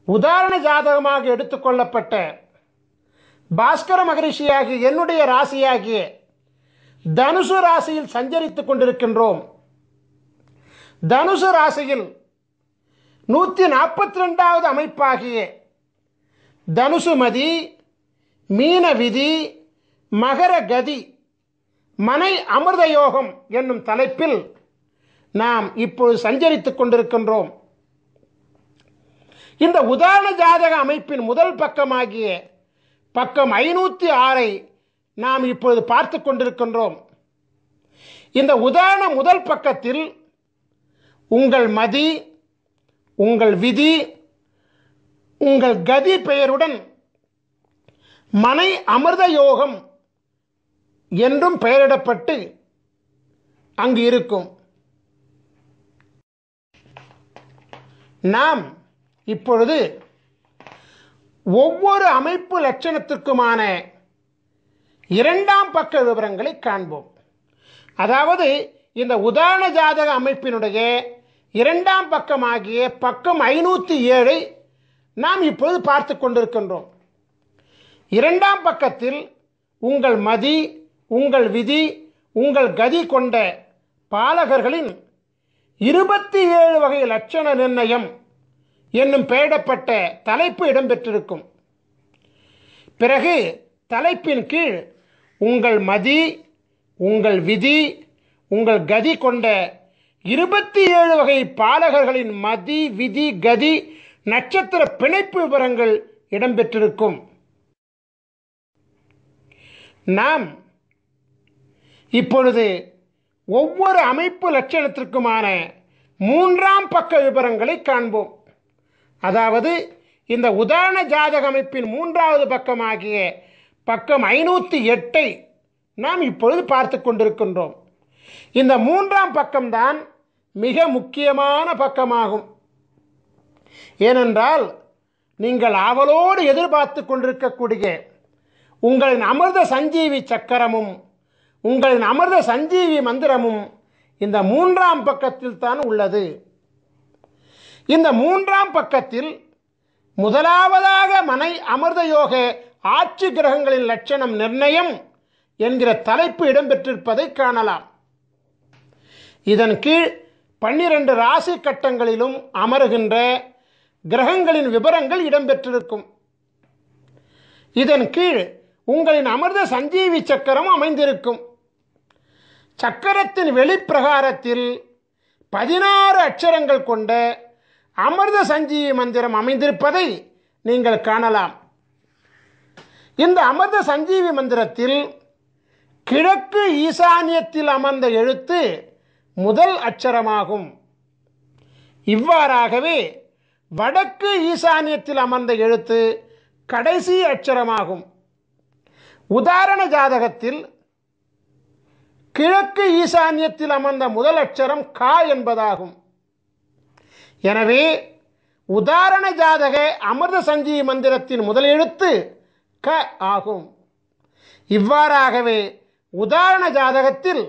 உதாரண ஜாதகமாக எடுத்துக்கொள்ளப்பட்ட பாஸ்கர மகரிஷியாகிய என்னுடைய ராசியாகிய தனுசு ராசியில் சஞ்சரித்துக் கொண்டிருக்கின்றோம். தனுசு ராசியில் 142வது அமைப்பாகிய தனுசு மதி மீன விதி மகர கதி மனை அமிர்த யோகம் என்னும் தலைப்பில் நாம் இப்பொழுது சஞ்சரித்துக் கொண்டிருக்கின்றோம். இந்த உதாரண ஜாதக அமைப்பின் முதல் பக்கமாகிய பக்கம் 506 நாம் இப்பொழுது பார்த்து கொண்டிருக்கின்றோம். இந்த உதாரண முதல் பக்கத்தில் உங்கள் மதி உங்கள் விதி உங்கள் கதி பெயருடன் மனை அமிர்த யோகம் என்றும் பெயரிடப்பட்டு அங்கு இருக்கும். நாம் இப்பொழுது ஒவ்வொரு அமைப்பு லட்சணத்திற்குமான 2ஆம் பக்க விவரங்களை காண்போம். அதாவது இந்த உதாரண ஜாதக அமைப்பினுடைய 2ஆம் பக்கமாகிய பக்கம் 507 நாம் இப்பொழுது பார்த்து கொண்டிருக்கின்றோம். 2ஆம் பக்கத்தில் உங்கள் மதி உங்கள் விதி உங்கள் கதி கொண்ட பாலகர்களின் 27 வகை லட்சண நிர்ணயம் என்னும் பெயரிடப்பட்ட தலைப்பு இடம்பெற்றிருக்கும். பிறகு தலைப்பின் கீழ் உங்கள் மதி உங்கள் விதி உங்கள் கதி கொண்ட 27 வகை பாலகர்களின் மதி விதி கதி நட்சத்திர பிணைப்பு விவரங்கள் இடம்பெற்றிருக்கும். நாம் இப்பொழுது ஒவ்வொரு அமைப்பு லட்சணத்திற்குமான 3ஆம் பக்க விவரங்களை காண்போம். அதாவது இந்த உதாரண ஜாதக அமைப்பின் 3வது பக்கமாகிய பக்கம் 508 நாம் இப்பொழுது பார்த்து கொண்டிருக்கின்றோம். இந்த 3ஆம் பக்கம்தான் மிக முக்கியமான பக்கமாகும். ஏனென்றால் நீங்கள் ஆவலோடு எதிர்பார்த்து கொண்டிருக்கக்கூடிய உங்களின் அமிர்த சஞ்சீவி சக்கரமும் உங்களின் அமிர்த சஞ்சீவி மந்திரமும் இந்த 3ஆம் பக்கத்தில் தான் உள்ளது. இந்த 3ஆம் பக்கத்தில் முதலாவதாக மனை அமிர்த யோக ஆட்சி கிரகங்களின் லட்சணம் நிர்ணயம் என்கிற தலைப்பு இடம்பெற்றிருப்பதை காணலாம். இதன் கீழ் 12 ராசி கட்டங்களிலும் அமருகின்ற கிரகங்களின் விவரங்கள் இடம்பெற்றிருக்கும். இதன் கீழ் உங்களின் அமிர்த சஞ்சீவி சக்கரம் அமைந்திருக்கும். சக்கரத்தின் வெளிப்பிரகாரத்தில் 16 அட்சரங்கள் கொண்ட அமிர்த சஞ்சீவி மந்திரம் அமைந்திருப்பதை நீங்கள் காணலாம். இந்த அமிர்த சஞ்சீவி மந்திரத்தில் கிழக்கு ஈசானியத்தில் அமர்ந்த எழுத்து முதல் அட்சரமாகும். இவ்வாறாகவே வடக்கு ஈசானியத்தில் அமர்ந்த எழுத்து கடைசி அட்சரமாகும். உதாரண ஜாதகத்தில் கிழக்கு ஈசானியத்தில் அமர்ந்த முதல் அட்சரம் கா என்பதாகும். எனவே உதாரண ஜாதக அமிர்த சஞ்சீவி மந்திரத்தின் முதல் எழுத்து க ஆகும். இவ்வாறாகவே உதாரண ஜாதகத்தில்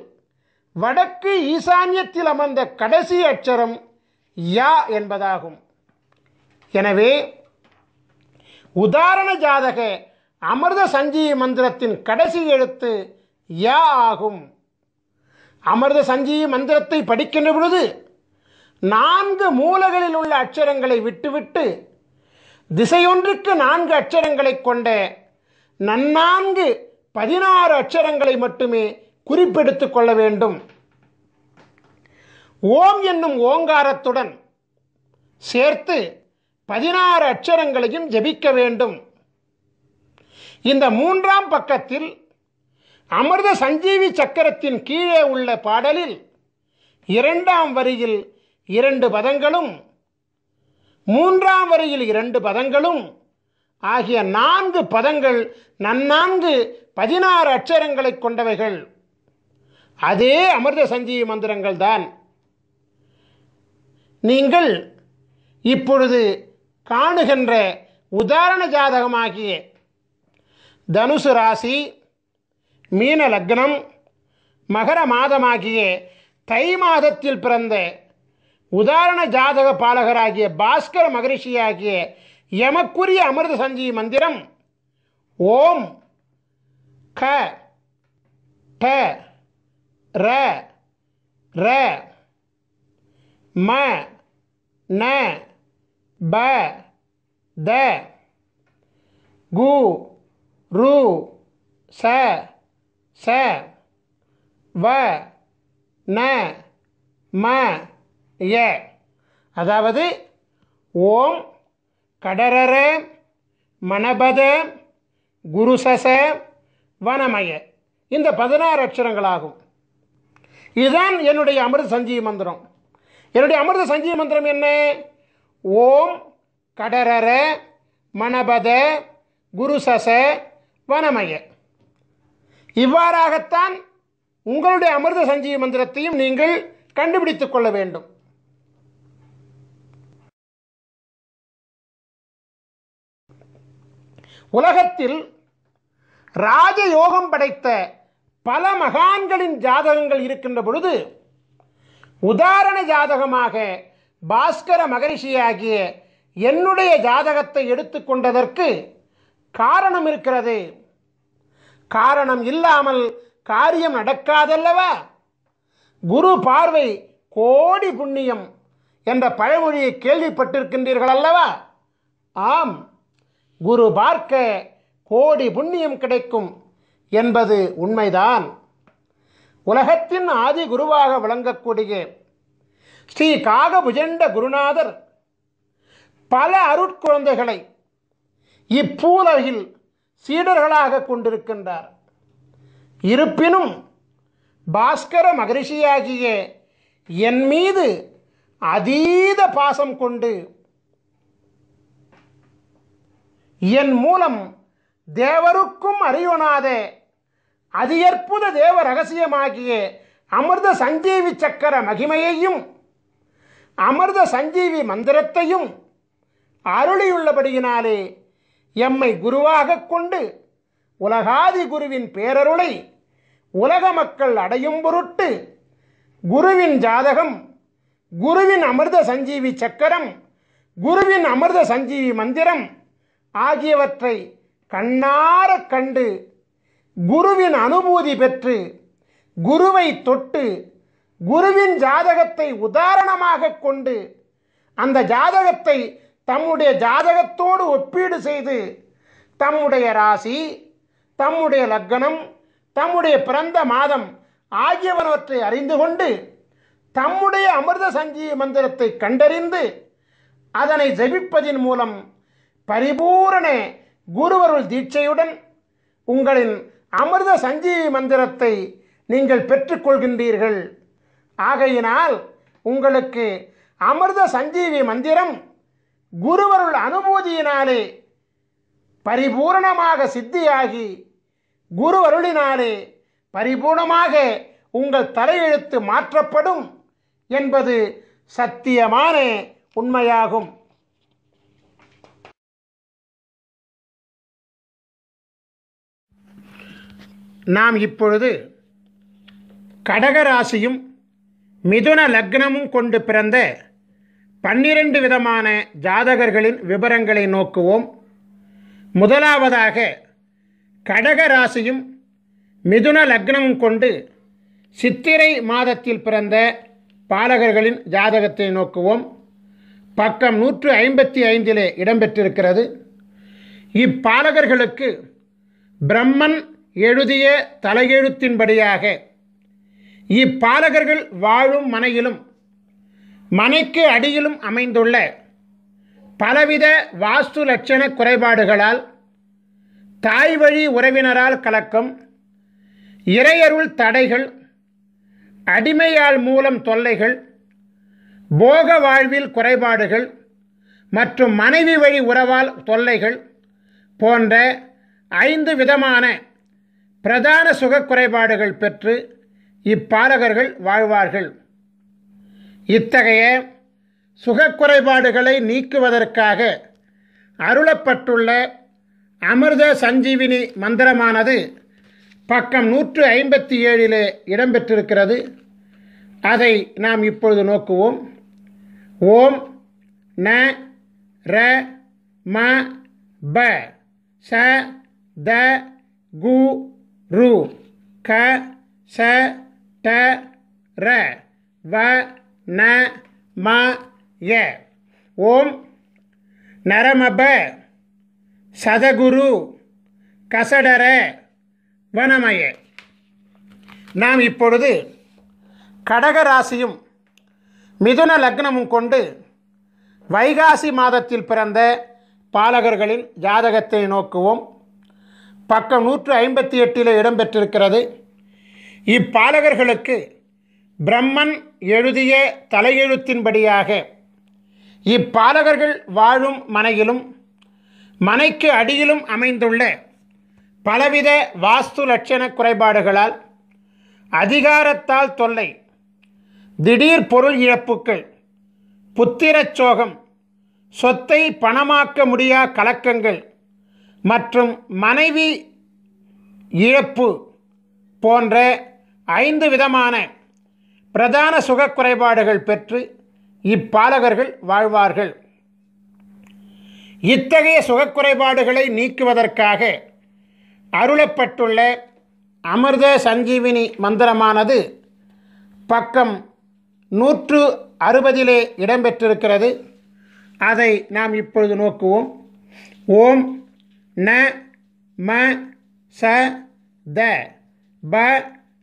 வடக்கு ஈசானியத்தில் அமர்ந்த கடைசி அட்சரம் யா என்பதாகும். எனவே உதாரண ஜாதக அமிர்த சஞ்சீவி மந்திரத்தின் கடைசி எழுத்து யா ஆகும். அமிர்த சஞ்சீவி மந்திரத்தை படிக்கின்ற பொழுது 4 மூலைகளில் உள்ள அட்சரங்களை விட்டுவிட்டு திசையொன்றுக்கு 4 அட்சரங்களை கொண்ட நன்னான்கு 16 அட்சரங்களை மட்டுமே குறிப்பெடுத்துக் கொள்ள வேண்டும். ஓம் என்னும் ஓங்காரத்துடன் சேர்த்து 16 அட்சரங்களையும் ஜபிக்க வேண்டும். இந்த 3ஆம் பக்கத்தில் அமிர்த சஞ்சீவி சக்கரத்தின் கீழே உள்ள பாடலில் 2ஆம் வரியில் 2 பதங்களும் 3ஆம் வரியில் 2 பதங்களும் ஆகிய 4 பதங்கள் நன்னான்கு 16 அட்சரங்களை கொண்டவைகள். அதே அமிர்த சஞ்சீவி மந்திரங்கள் தான். நீங்கள் இப்பொழுது காணுகின்ற உதாரண ஜாதகமாகிய தனுசு ராசி, மீன லக்னம், மகர மாதமாகிய தை மாதத்தில் பிறந்த உதாரண ஜாதக பாலகராகிய பாஸ்கர மகரிஷியாகிய எமக்குரிய அமிர்த சஞ்சீவி மந்திரம் ஓம் க ட ர ர ம ந ப த கு ரு ச ச வ ந ம ய, அதாவது ஓம் கடரர மணபத குருசச வனமய, இந்த 16 அட்சரங்களாகும். இதுதான் என்னுடைய அமிர்த சஞ்சீவி மந்திரம். என்னுடைய அமிர்த சஞ்சீவி மந்திரம் என்ன? ஓம் கடரர மணபத குருசச வனமய. இவ்வாறாகத்தான் உங்களுடைய அமிர்த சஞ்சீவி மந்திரத்தையும் நீங்கள் கண்டுபிடித்துக் கொள்ள வேண்டும். உலகத்தில் ராஜயோகம் படைத்த பல மகான்களின் ஜாதகங்கள் இருக்கின்ற பொழுது உதாரண ஜாதகமாக பாஸ்கர மகரிஷியாகிய என்னுடைய ஜாதகத்தை எடுத்துக்கொண்டதற்கு காரணம் இருக்கிறது. காரணம் இல்லாமல் காரியம் நடக்காதல்லவா? குரு பார்வை கோடி புண்ணியம் என்ற பழமொழியை கேள்விப்பட்டிருக்கின்றீர்கள் அல்லவா? ஆம், குரு பார்க்க கோடி புண்ணியம் கிடைக்கும் என்பது உண்மைதான். உலகத்தின் ஆதி குருவாக விளங்கக்கூடிய ஸ்ரீ காகபுஜண்ட குருநாதர் பல அருட்குழந்தைகளை இப்பூலகில் சீடர்களாக கொண்டிருக்கின்றார். இருப்பினும் பாஸ்கர மகரிஷியாகிய என் மீது அதீத பாசம் கொண்டு என் மூலம் தேவருக்கும் அறியொணாத அதியற்புத தேவ ரகசியமாகிய அமிர்த சஞ்சீவி சக்கர மகிமையையும் அமிர்த சஞ்சீவி மந்திரத்தையும் அருளியுள்ளபடியினாலே எம்மை குருவாக கொண்டு உலகாதி குருவின் பேரருளை உலக மக்கள் அடையும் பொருட்டு குருவின் ஜாதகம், குருவின் அமிர்த சஞ்சீவி சக்கரம், குருவின் அமிர்த சஞ்சீவி மந்திரம் ஆகியவற்றை கண்ணார கண்டு குருவின் அனுபூதி பெற்று குருவை தொட்டு குருவின் ஜாதகத்தை உதாரணமாக கொண்டு அந்த ஜாதகத்தை தம்முடைய ஜாதகத்தோடு ஒப்பீடு செய்து தம்முடைய ராசி, தம்முடைய லக்னம், தம்முடைய பிறந்த மாதம் ஆகியவற்றை அறிந்து கொண்டு தம்முடைய அமிர்த சஞ்சீவி மந்திரத்தை கண்டறிந்து அதனை ஜபிப்பதின் மூலம் பரிபூரண குருவருள் தீட்சையுடன் உங்களின் அமிர்த சஞ்சீவி மந்திரத்தை நீங்கள் பெற்றுக்கொள்கின்றீர்கள். ஆகையினால் உங்களுக்கு அமிர்த சஞ்சீவி மந்திரம் குருவருள் அனுபூதியினாலே பரிபூரணமாக சித்தியாகி குருவருளினாலே பரிபூர்ணமாக உங்கள் தலையெழுத்து மாற்றப்படும் என்பது சத்தியமான உண்மையாகும். நாம் இப்பொழுது கடகராசியும் மிதுன லக்னமும் கொண்டு பிறந்த 12 விதமான ஜாதகர்களின் விவரங்களை நோக்குவோம். முதலாவதாக கடக ராசியும் மிதுன லக்னமும் கொண்டு சித்திரை மாதத்தில் பிறந்த பாலகர்களின் ஜாதகத்தை நோக்குவோம். பக்கம் 155 இடம்பெற்றிருக்கிறது. இப்பாலகர்களுக்கு பிரம்மன் எழுதிய தலையெழுத்தின்படியாக இப்பாலகர்கள் வாழும் மனையிலும் மனைக்கு அடியிலும் அமைந்துள்ள பலவித வாஸ்து லட்சண குறைபாடுகளால், தாய் வழி உறவினரால் கலக்கம், இறையருள் தடைகள், அடிமையாள் மூலம் தொல்லைகள், போக வாழ்வில் குறைபாடுகள் மற்றும் மனைவி வழி உறவால் தொல்லைகள் போன்ற 5 விதமான பிரதான சுக குறைபாடுகள் பெற்று இப்பாலகர்கள் வாழ்வார்கள். இத்தகைய சுகக்குறைபாடுகளை நீக்குவதற்காக அருளப்பட்டுள்ள அமிர்த சஞ்சீவினி மந்திரமானது பக்கம் 157 இடம்பெற்றிருக்கிறது. அதை நாம் இப்பொழுது நோக்குவோம். ஓம் ந ர ம ப ச த கு ரு க ச ட ர வ ந ம ய. ஓம் நரமப சதகுரு கசடர வனமய. நாம் இப்பொழுது கடக ராசியும் மிதுன லக்னமும் கொண்டு வைகாசி மாதத்தில் பிறந்த பாலகர்களின் ஜாதகத்தை நோக்குவோம். பக்கம் 158 இடம்பெற்றிருக்கிறது. இப்பாலகர்களுக்கு பிரம்மன் எழுதிய தலையெழுத்தின்படியாக இப்பாலகர்கள் வாழும் மனையிலும் மனைக்கு அடியிலும் அமைந்துள்ள பலவித வாஸ்து லட்சண குறைபாடுகளால், அதிகாரத்தால் தொல்லை, திடீர் பொருள் இழப்புக்கள், புத்திரச் சோகம், சொத்தை பணமாக்க முடியா கலக்கங்கள் மற்றும் மனைவி இழப்பு போன்ற 5 விதமான பிரதான சுக குறைபாடுகள் பெற்று இப்பாலகர்கள் வாழ்வார்கள். இத்தகைய சுகக்குறைபாடுகளை நீக்குவதற்காக அருளப்பட்டுள்ள அமிர்த சஞ்சீவினி மந்திரமானது பக்கம் 160 இடம்பெற்றிருக்கிறது. அதை நாம் இப்பொழுது நோக்குவோம். ஓம் ந ம ச த ப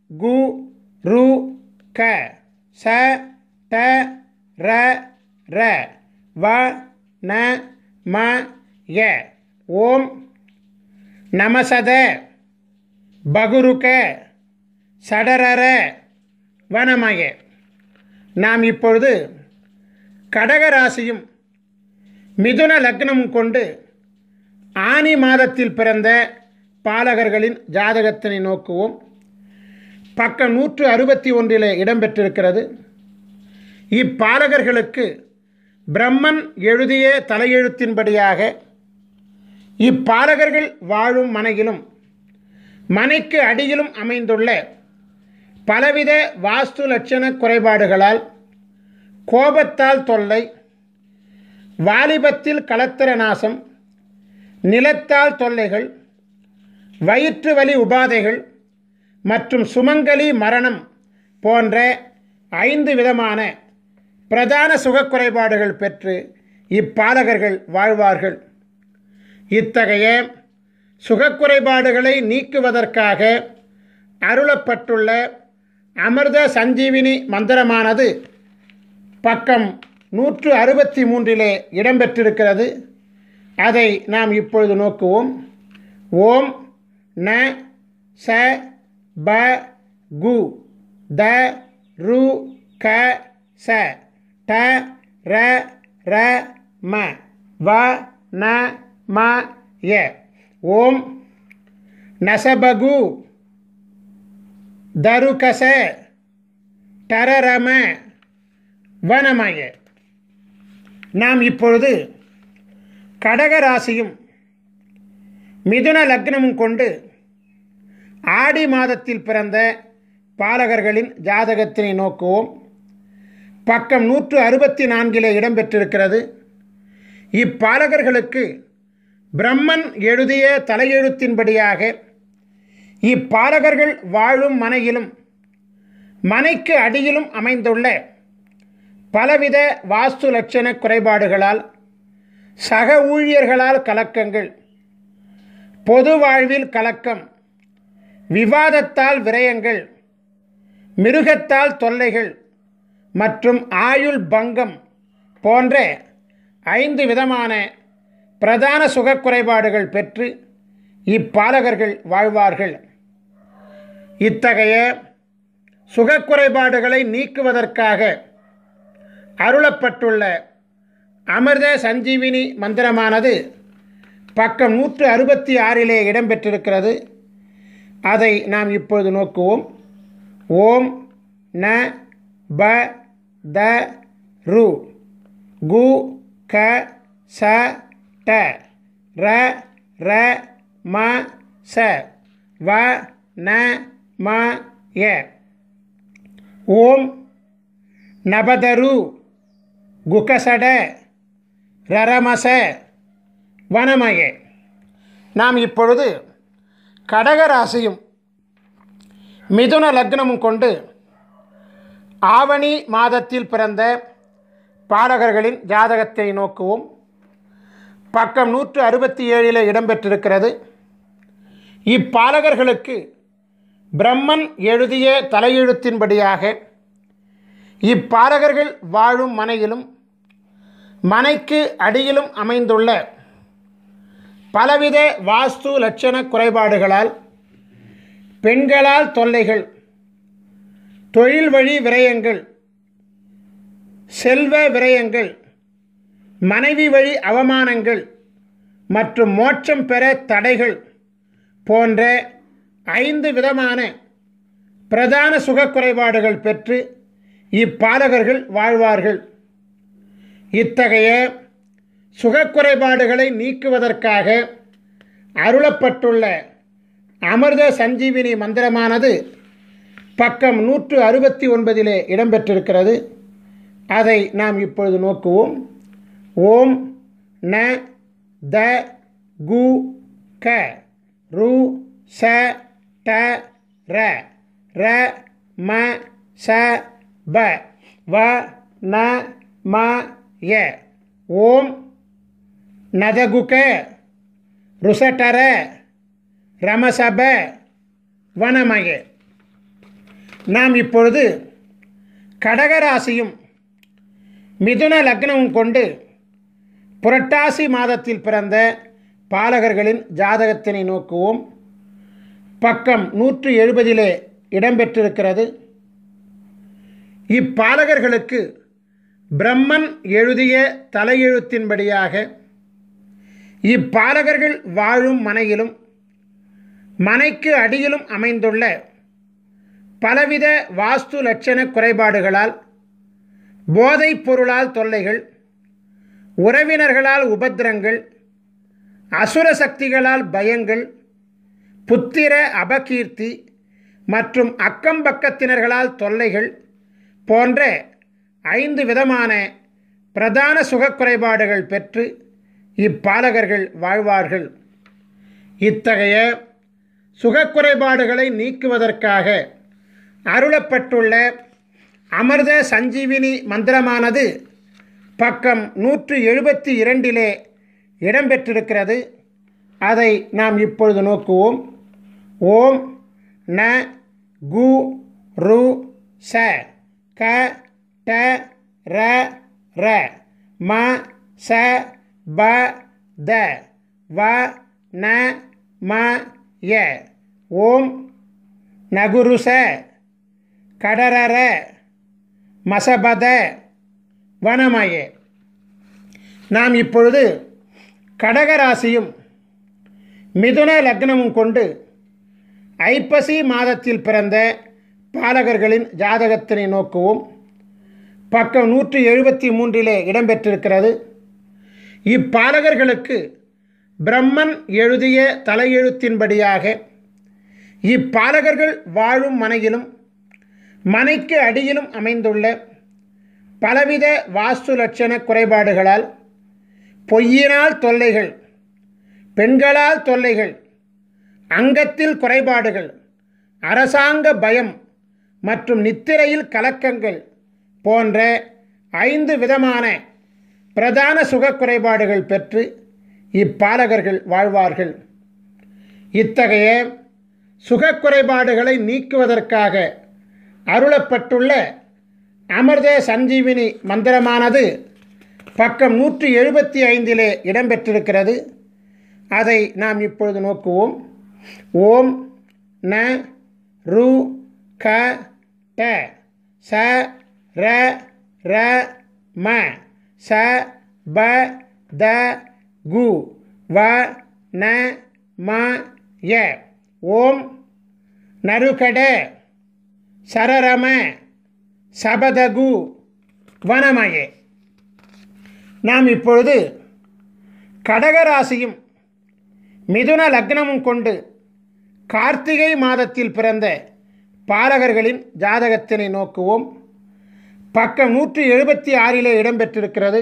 கு ரு க ச ட ர ர வ ந ம ய. ஓம் நமசத பகுருக சடரர வனமய. நாம் இப்பொழுது கடக ராசியும் மிதுன லக்னமும் கொண்டு ஆனி மாதத்தில் பிறந்த பாலகர்களின் ஜாதகத்தினை நோக்குவோம். பக்கம் 161 இடம்பெற்றிருக்கிறது. இப்பாலகர்களுக்கு பிரம்மன் எழுதிய தலையெழுத்தின்படியாக இப்பாலகர்கள் வாழும் மனையிலும் மனைக்கு அடியிலும் அமைந்துள்ள பலவித வாஸ்து லட்சண குறைபாடுகளால், கோபத்தால் தொல்லை, வாலிபத்தில் கலத்திர நாசம், நிலத்தால் தொல்லைகள், வயிற்று வலி உபாதைகள் மற்றும் சுமங்கலி மரணம் போன்ற 5 விதமான பிரதான சுகக்குறைபாடுகள் பெற்று இப்பாலகர்கள் வாழ்வார்கள். இத்தகைய சுகக்குறைபாடுகளை நீக்குவதற்காக அருளப்பட்டுள்ள அமிர்த சஞ்சீவினி மந்திரமானது பக்கம் 163 இடம்பெற்றிருக்கிறது. அதை நாம் இப்பொழுது நோக்குவோம். ஓம் ந ச ப கு த ரு க ச ட ர ர ம வ ந ம ய. ஓம் நசபகு தருகச டரரம வனமய. நாம் இப்பொழுது கடக ராசியும் மிதுன லக்னமும் கொண்டு ஆடி மாதத்தில் பிறந்த பாலகர்களின் ஜாதகத்தினை நோக்குவோம். பக்கம் 164 இடம்பெற்றிருக்கிறது. இப்பாலகர்களுக்கு பிரம்மன் எழுதிய தலையெழுத்தின்படியாக இப்பாலகர்கள் வாழும் மனையிலும் மனைக்கு அடியிலும் அமைந்துள்ள பலவித வாஸ்து லட்சண குறைபாடுகளால், சக ஊழியர்களால் கலக்கங்கள், பொது வாழ்வில் கலக்கம், விவாதத்தால் விரயங்கள், மிருகத்தால் தொல்லைகள் மற்றும் ஆயுள் பங்கம் போன்ற 5 விதமான பிரதான சுகக்குறைபாடுகள் பெற்று இப்பாலகர்கள் வாழ்வார்கள். இத்தகைய சுகக்குறைபாடுகளை நீக்குவதற்காக அருளப்பட்டுள்ள அமிர்த சஞ்சீவினி மந்திரமானது பக்கம் 166 இடம்பெற்றிருக்கிறது. அதை நாம் இப்பொழுது நோக்குவோம். ஓம் ந ப த ரு கு க ச ட ர ர ம ச வ ந ம ய. ஓம் நபதரு குகசட ரரமச வனமய. நாம் இப்பொழுது கடகராசியும் மிதுன லக்னமும் கொண்டு ஆவணி மாதத்தில் பிறந்த பாலகர்களின் ஜாதகத்தை நோக்குவோம். பக்கம் 167 இடம்பெற்றிருக்கிறது. இப்பாலகர்களுக்கு பிரம்மன் எழுதிய தலையெழுத்தின்படியாக இப்பாலகர்கள் வாழும் மனையிலும் மனைக்கு அடியிலும் அமைந்துள்ள பலவித வாஸ்து லட்சண குறைபாடுகளால், பெண்களால் தொல்லைகள், தொழில் வழி விரயங்கள், செல்வ விரயங்கள், மனைவி வழி அவமானங்கள் மற்றும் மோட்சம் பெற தடைகள் போன்ற 5 விதமான பிரதான சுகக்குறைபாடுகள் பெற்று இப்பாலகர்கள் வாழ்வார்கள். இத்தகைய சுகக்குறைபாடுகளை நீக்குவதற்காக அருளப்பட்டுள்ள அமிர்த சஞ்சீவினி மந்திரமானது பக்கம் 169 இடம்பெற்றிருக்கிறது. அதை நாம் இப்பொழுது நோக்குவோம். ஓம் ந த கு க ரு ச ட ர ர ம ச ப வ ந ம ய. ஓம் நதகுக ருசடர ரமசப வனமய. நாம் இப்பொழுது கடகராசியும் மிதுன லக்னமும் கொண்டு புரட்டாசி மாதத்தில் பிறந்த பாலகர்களின் ஜாதகத்தினை நோக்குவோம். பக்கம் 170 இடம்பெற்றிருக்கிறது. இப்பாலகர்களுக்கு பிரம்மன் எழுதிய தலையெழுத்தின்படியாக இப்பாலகர்கள் வாழும் மனையிலும் மனைக்கு அடியிலும் அமைந்துள்ள பலவித வாஸ்து லட்சண குறைபாடுகளால், போதைப் பொருளால் தொல்லைகள், உறவினர்களால் உபத்திரங்கள், அசுர சக்திகளால் பயங்கள், புத்திர அபகீர்த்தி மற்றும் அக்கம்பக்கத்தினர்களால் தொல்லைகள் போன்ற 5 விதமான பிரதான சுகக்குறைபாடுகள் பெற்று இப்பாலகர்கள் வாழ்வார்கள். இத்தகைய சுகக்குறைபாடுகளை நீக்குவதற்காக அருளப்பட்டுள்ள அமிர்த சஞ்சீவினி மந்திரமானது பக்கம் 172 இடம்பெற்றிருக்கிறது. அதை நாம் இப்பொழுது நோக்குவோம். ஓம் ந கு ரு ச க ட ர ர ம ச ப த வ ந ம ய. ஓம் நகுருச கடரர மசபத வனமய. நாம் இப்பொழுது கடகராசியும் மிதுன லக்னமும் கொண்டு ஐப்பசி மாதத்தில் பிறந்த பாலகர்களின் ஜாதகத்தினை நோக்குவோம். பக்கம் 173 இடம்பெற்றிருக்கிறது. இப்பாலகர்களுக்கு பிரம்மன் எழுதிய தலையெழுத்தின்படியாக இப்பாலகர்கள் வாழும் மனையிலும் மனைக்கு அடியிலும் அமைந்துள்ள பலவித வாஸ்து லட்சண குறைபாடுகளால், பொய்யினால் தொல்லைகள், பெண்களால் தொல்லைகள், அங்கத்தில் குறைபாடுகள், அரசாங்க பயம் மற்றும் நித்திரையில் கலக்கங்கள் போன்ற 5 விதமான பிரதான சுக குறைபாடுகள் பெற்று இப்பாலகர்கள் வாழ்வார்கள். இத்தகைய சுகக்குறைபாடுகளை நீக்குவதற்காக அருளப்பட்டுள்ள அமிர்த சஞ்சீவினி மந்திரமானது பக்கம் 175 இடம்பெற்றிருக்கிறது. அதை நாம் இப்பொழுது நோக்குவோம். ஓம் ந ரு க ட ச ர ர ம ச ப த கு வ ந ம ய. ஓம் நருகட சரரம சபதகு வனமயே. நாம் இப்பொழுது கடகராசியும் மிதுன லக்னமும் கொண்டு கார்த்திகை மாதத்தில் பிறந்த பாலகர்களின் ஜாதகத்தினை நோக்குவோம். பக்கம் 176 இடம்பெற்றிருக்கிறது.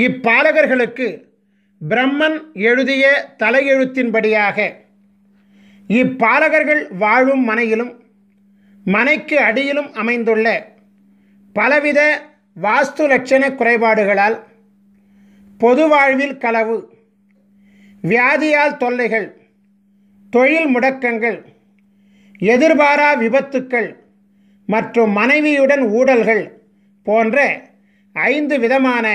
இப்பாலகர்களுக்கு பிரம்மன் எழுதிய தலையெழுத்தின்படியாக இப்பாலகர்கள் வாழும் மனையிலும் மனைக்கு அடியிலும் அமைந்துள்ள பலவித வாஸ்து லட்சண குறைபாடுகளால் பொது வாழ்வில் களவு, வியாதியால் தொல்லைகள், தொழில் முடக்கங்கள், எதிர்பாரா விபத்துக்கள் மற்றும் மனைவியுடன் ஊடல்கள் போன்ற 5 விதமான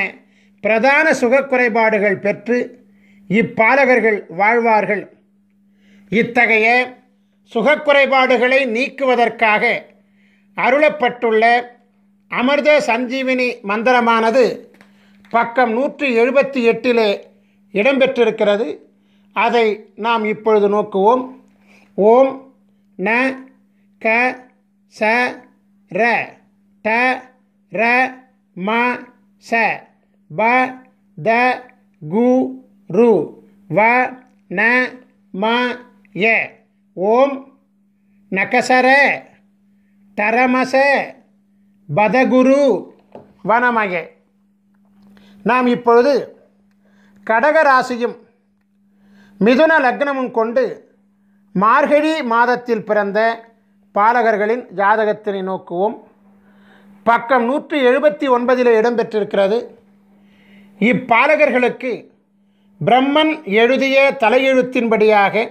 பிரதான சுகக்குறைபாடுகள் பெற்று இப்பாலகர்கள் வாழ்வார்கள். இத்தகைய சுகக்குறைபாடுகளை நீக்குவதற்காக அருளப்பட்டுள்ள அமிர்த சஞ்சீவினி மந்திரமானது பக்கம் 178 இடம்பெற்றிருக்கிறது. அதை நாம் இப்பொழுது நோக்குவோம். ஓம் ந க ச ர ட ர ம ச ப த கு ரு வ ந ம ய. ஓம் நகசர டரமச பதகுரு வனமய. நாம் இப்பொழுது கடகராசியும் மிதுன லக்னமும் கொண்டு மார்கழி மாதத்தில் பிறந்த பாலகர்களின் ஜாதகத்தினை நோக்குவோம். பக்கம் 179 இடம்பெற்றிருக்கிறது. இப்பாலகர்களுக்கு பிரம்மன் எழுதிய தலையெழுத்தின்படியாக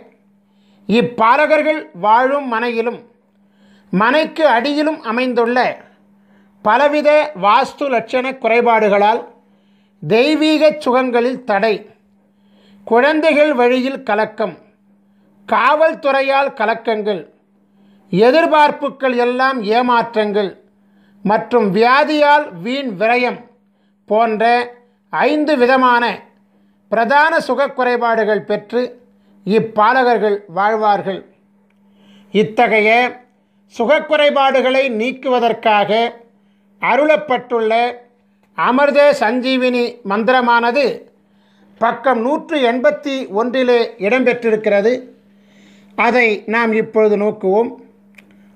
இப்பாலகர்கள் வாழும் மனையிலும் மனைக்கு அடியிலும் அமைந்துள்ள பலவித வாஸ்து லட்சண குறைபாடுகளால் தெய்வீக சுகங்களில் தடை, குழந்தைகள் வழியில் கலக்கம், காவல்துறையால் கலக்கங்கள், எதிர்பார்ப்புகள் எல்லாம் ஏமாற்றங்கள் மற்றும் வியாதியால் வீண் விரயம் போன்ற 5 விதமான பிரதான சுகக்குறைபாடுகள் பெற்று இப்பாலகர்கள் வாழ்வார்கள். இத்தகைய சுகக்குறைபாடுகளை நீக்குவதற்காக அருளப்பட்டுள்ள அமிர்த சஞ்சீவினி மந்திரமானது பக்கம் 181 இடம்பெற்றிருக்கிறது. அதை நாம் இப்பொழுது நோக்குவோம்.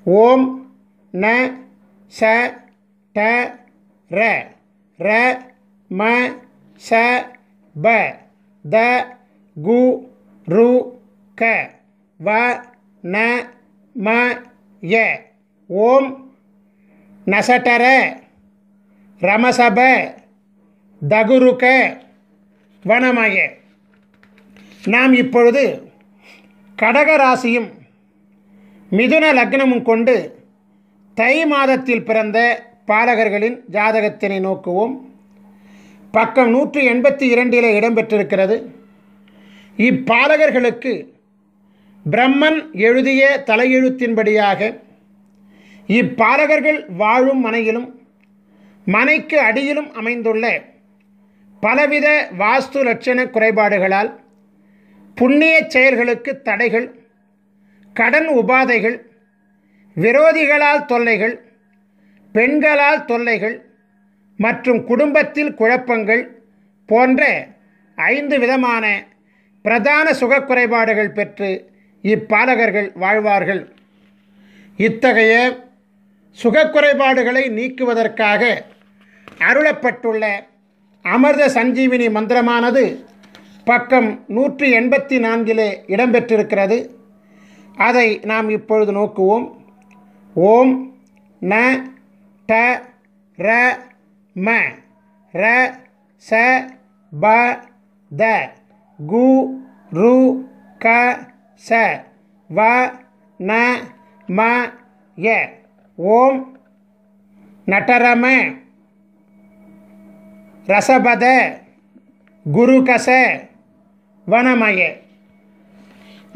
ஓம் ந ச ட ர ர ம ச ப த கு ரு க வ ந ம ய. ஓம் நசடர ரமசப தகுருக வனமய. நாம் இப்பொழுது கடகராசியும் மிதுன லக்னமும் கொண்டு தை மாதத்தில் பிறந்த பாலகர்களின் ஜாதகத்தினை நோக்குவோம். பக்கம் 182 இடம்பெற்றிருக்கிறது. இப்பாலகர்களுக்கு பிரம்மன் எழுதிய தலையெழுத்தின்படியாக இப்பாலகர்கள் வாழும் மனையிலும் மனைக்கு அடியிலும் அமைந்துள்ள பலவித வாஸ்து லட்சண குறைபாடுகளால் புண்ணிய செயல்களுக்கு தடைகள், கடன் உபாதைகள், விரோதிகளால் தொல்லைகள், பெண்களால் தொல்லைகள் மற்றும் குடும்பத்தில் குழப்பங்கள் போன்ற 5 விதமான பிரதான சுகக்குறைபாடுகள் பெற்று இப்பாலகர்கள் வாழ்வார்கள். இத்தகைய சுகக்குறைபாடுகளை நீக்குவதற்காக அருளப்பட்டுள்ள அமிர்த சஞ்சீவினி மந்திரமானது பக்கம் 184 இடம்பெற்றிருக்கிறது. அதை நாம் இப்பொழுது நோக்குவோம். ஓம் ந ட ர ம ர ச ப த கு ரு க ச வ ந ம ய. ஓம் நட்டரம ரசபத குருகச வனமய.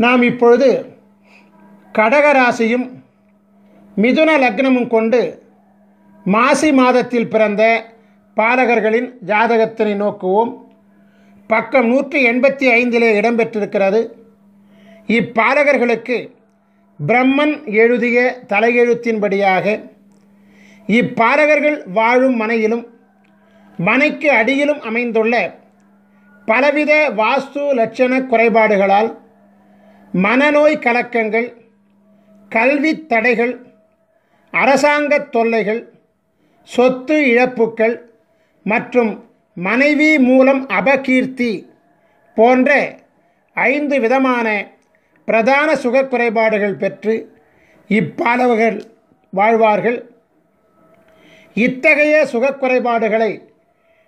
நாம் இப்பொழுது கடகராசியும் மிதுன லக்னமும் கொண்டு மாசி மாதத்தில் பிறந்த பாலகர்களின் ஜாதகத்தினை நோக்குவோம். பக்கம் 185 இடம்பெற்றிருக்கிறது. இப்பாலகர்களுக்கு பிரம்மன் எழுதிய தலையெழுத்தின்படியாக இப்பாலகர்கள் வாழும் மனையிலும் மனைக்கு அடியிலும் அமைந்துள்ள பலவித வாஸ்து லட்சண குறைபாடுகளால் மனநோய் கலக்கங்கள், கல்வி தடைகள், அரசாங்க தொல்லைகள், சொத்து இழப்புக்கள் மற்றும் மனைவி மூலம் அபகீர்த்தி போன்ற 5 விதமான பிரதான சுக குறைபாடுகள் பெற்று இப்பாலவர்கள் வாழ்வார்கள். இத்தகைய சுக குறைபாடுகளை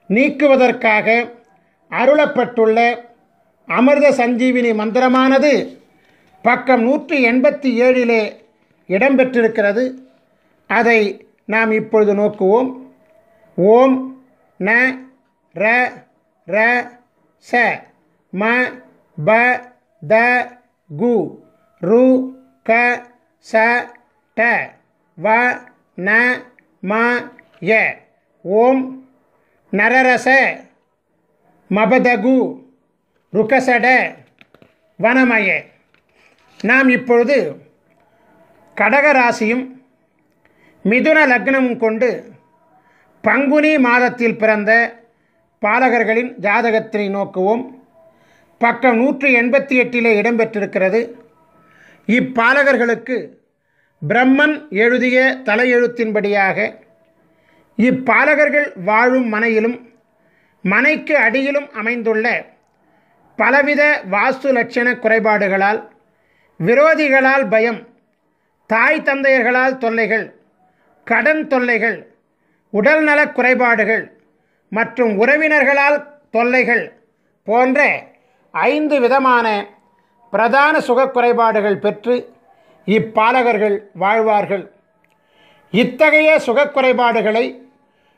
நீக்குவதற்காக அருளப்பட்டுள்ள அமிர்த சஞ்சீவினி மந்திரமானது பக்கம் 187 இடம்பெற்றிருக்கிறது. அதை நாம் இப்பொழுது நோக்குவோம். ஓம் ந ர ர ச ம ப த கு ரு க ச ட வ ந ம ய. ஓம் நரரச மபதகு ருகசட வனமய. நாம் இப்பொழுது கடகராசியும் மிதுன லக்னமும் கொண்டு பங்குனி மாதத்தில் பிறந்த பாலகர்களின் ஜாதகத்தினை நோக்குவோம். பக்கம் 188 இடம்பெற்றிருக்கிறது. இப்பாலகர்களுக்கு பிரம்மன் எழுதிய தலையெழுத்தின்படியாக இப்பாலகர்கள் வாழும் மனையிலும் மனைக்கு அடியிலும் அமைந்துள்ள பலவித வாஸ்து லட்சண குறைபாடுகளால் விரோதிகளால் பயம், தாய் தந்தையர்களால் தொல்லைகள், கடன் தொல்லைகள், உடல்நலக் குறைபாடுகள் மற்றும் உறவினர்களால் தொல்லைகள் போன்ற 5 விதமான பிரதான சுக குறைபாடுகள் பெற்று இப்பாலகர்கள் வாழ்வார்கள். இத்தகைய சுக குறைபாடுகளை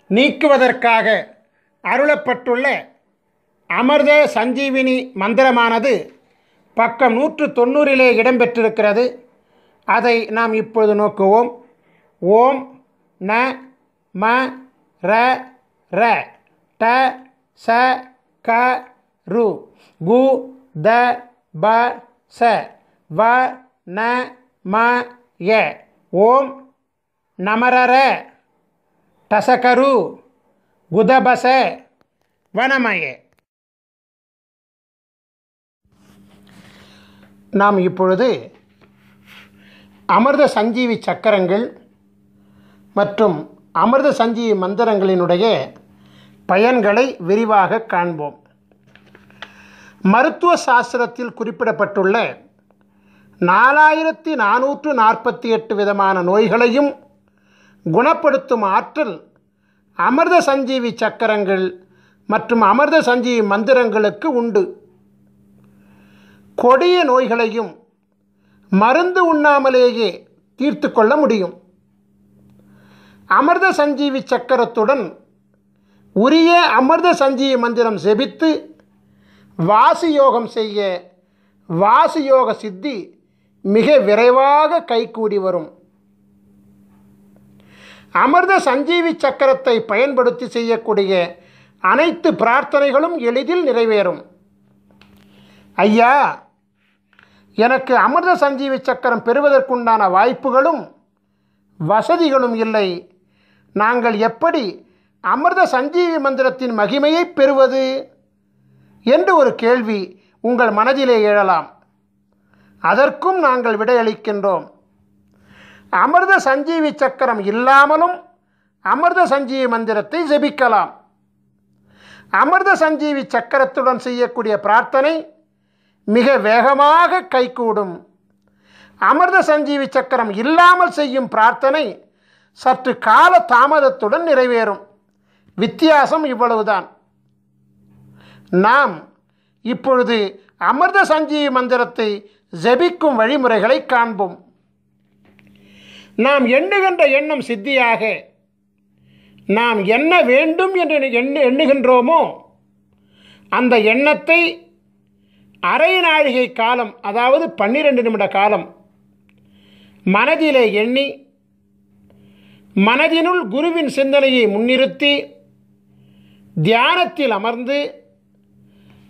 நீக்குவதற்காக அருளப்பட்டுள்ள அமிர்த சஞ்சீவினி மந்திரமானது பக்கம் 190 இடம்பெற்றிருக்கிறது. அதை நாம் இப்பொழுது நோக்குவோம். ஓம் ந ம ர ர ட ச க ரு கு த ப ச வ ந ம ய. ஓம் நமரர டசகரு குதபச வனமய. நாம் இப்பொழுது அமிர்த சஞ்சீவி சக்கரங்கள் மற்றும் அமிர்த சஞ்சீவி மந்திரங்களினுடைய பயன்களை விரிவாக காண்போம். மருத்துவ சாஸ்திரத்தில் குறிப்பிடப்பட்டுள்ள 4448 விதமான நோய்களையும் குணப்படுத்தும் ஆற்றல் அமிர்த சஞ்சீவி சக்கரங்கள் மற்றும் அமிர்த சஞ்சீவி மந்திரங்களுக்கு உண்டு. கொடிய நோய்களையும் மருந்து உண்ணாமலேயே தீர்த்து கொள்ள முடியும். அமிர்த சஞ்சீவி சக்கரத்துடன் உரிய அமிர்த சஞ்சீவி மந்திரம் செபித்து வாசியோகம் செய்ய வாசியோக சித்தி மிக விரைவாக கைகூடி வரும். அமிர்த சஞ்சீவி சக்கரத்தை பயன்படுத்தி செய்யக்கூடிய அனைத்து பிரார்த்தனைகளும் எளிதில் நிறைவேறும். ஐயா, எனக்கு அமிர்த சஞ்சீவி சக்கரம் பெறுவதற்குண்டான வாய்ப்புகளும் வசதிகளும் இல்லை. நாங்கள் எப்படி அமிர்த சஞ்சீவி மந்திரத்தின் மகிமையை பெறுவது என்று ஒரு கேள்வி உங்கள் மனதிலே எழலாம். அதற்கும் நாங்கள் விடையளிக்கின்றோம். அமிர்த சஞ்சீவி சக்கரம் இல்லாமலும் அமிர்த சஞ்சீவி மந்திரத்தை ஜெபிக்கலாம். அமிர்த சஞ்சீவி சக்கரத்துடன் செய்யக்கூடிய பிரார்த்தனை மிக வேகமாக கைகூடும். அமிர்த சஞ்சீவி சக்கரம் இல்லாமல் செய்யும் பிரார்த்தனை சற்று கால தாமதத்துடன் நிறைவேறும். வித்தியாசம் இவ்வளவுதான். நாம் இப்பொழுது அமிர்த சஞ்சீவி மந்திரத்தை ஜெபிக்கும் வழிமுறைகளை காண்போம். நாம் எண்ணுகின்ற எண்ணம் சித்தியாக நாம் என்ன வேண்டும் என்று எண்ணுகின்றோமோ அந்த எண்ணத்தை அரை நாழிகை காலம், அதாவது 12 நிமிட காலம் மனதிலே எண்ணி மனதினுள் குருவின் சிந்தனையை முன்னிறுத்தி தியானத்தில் அமர்ந்து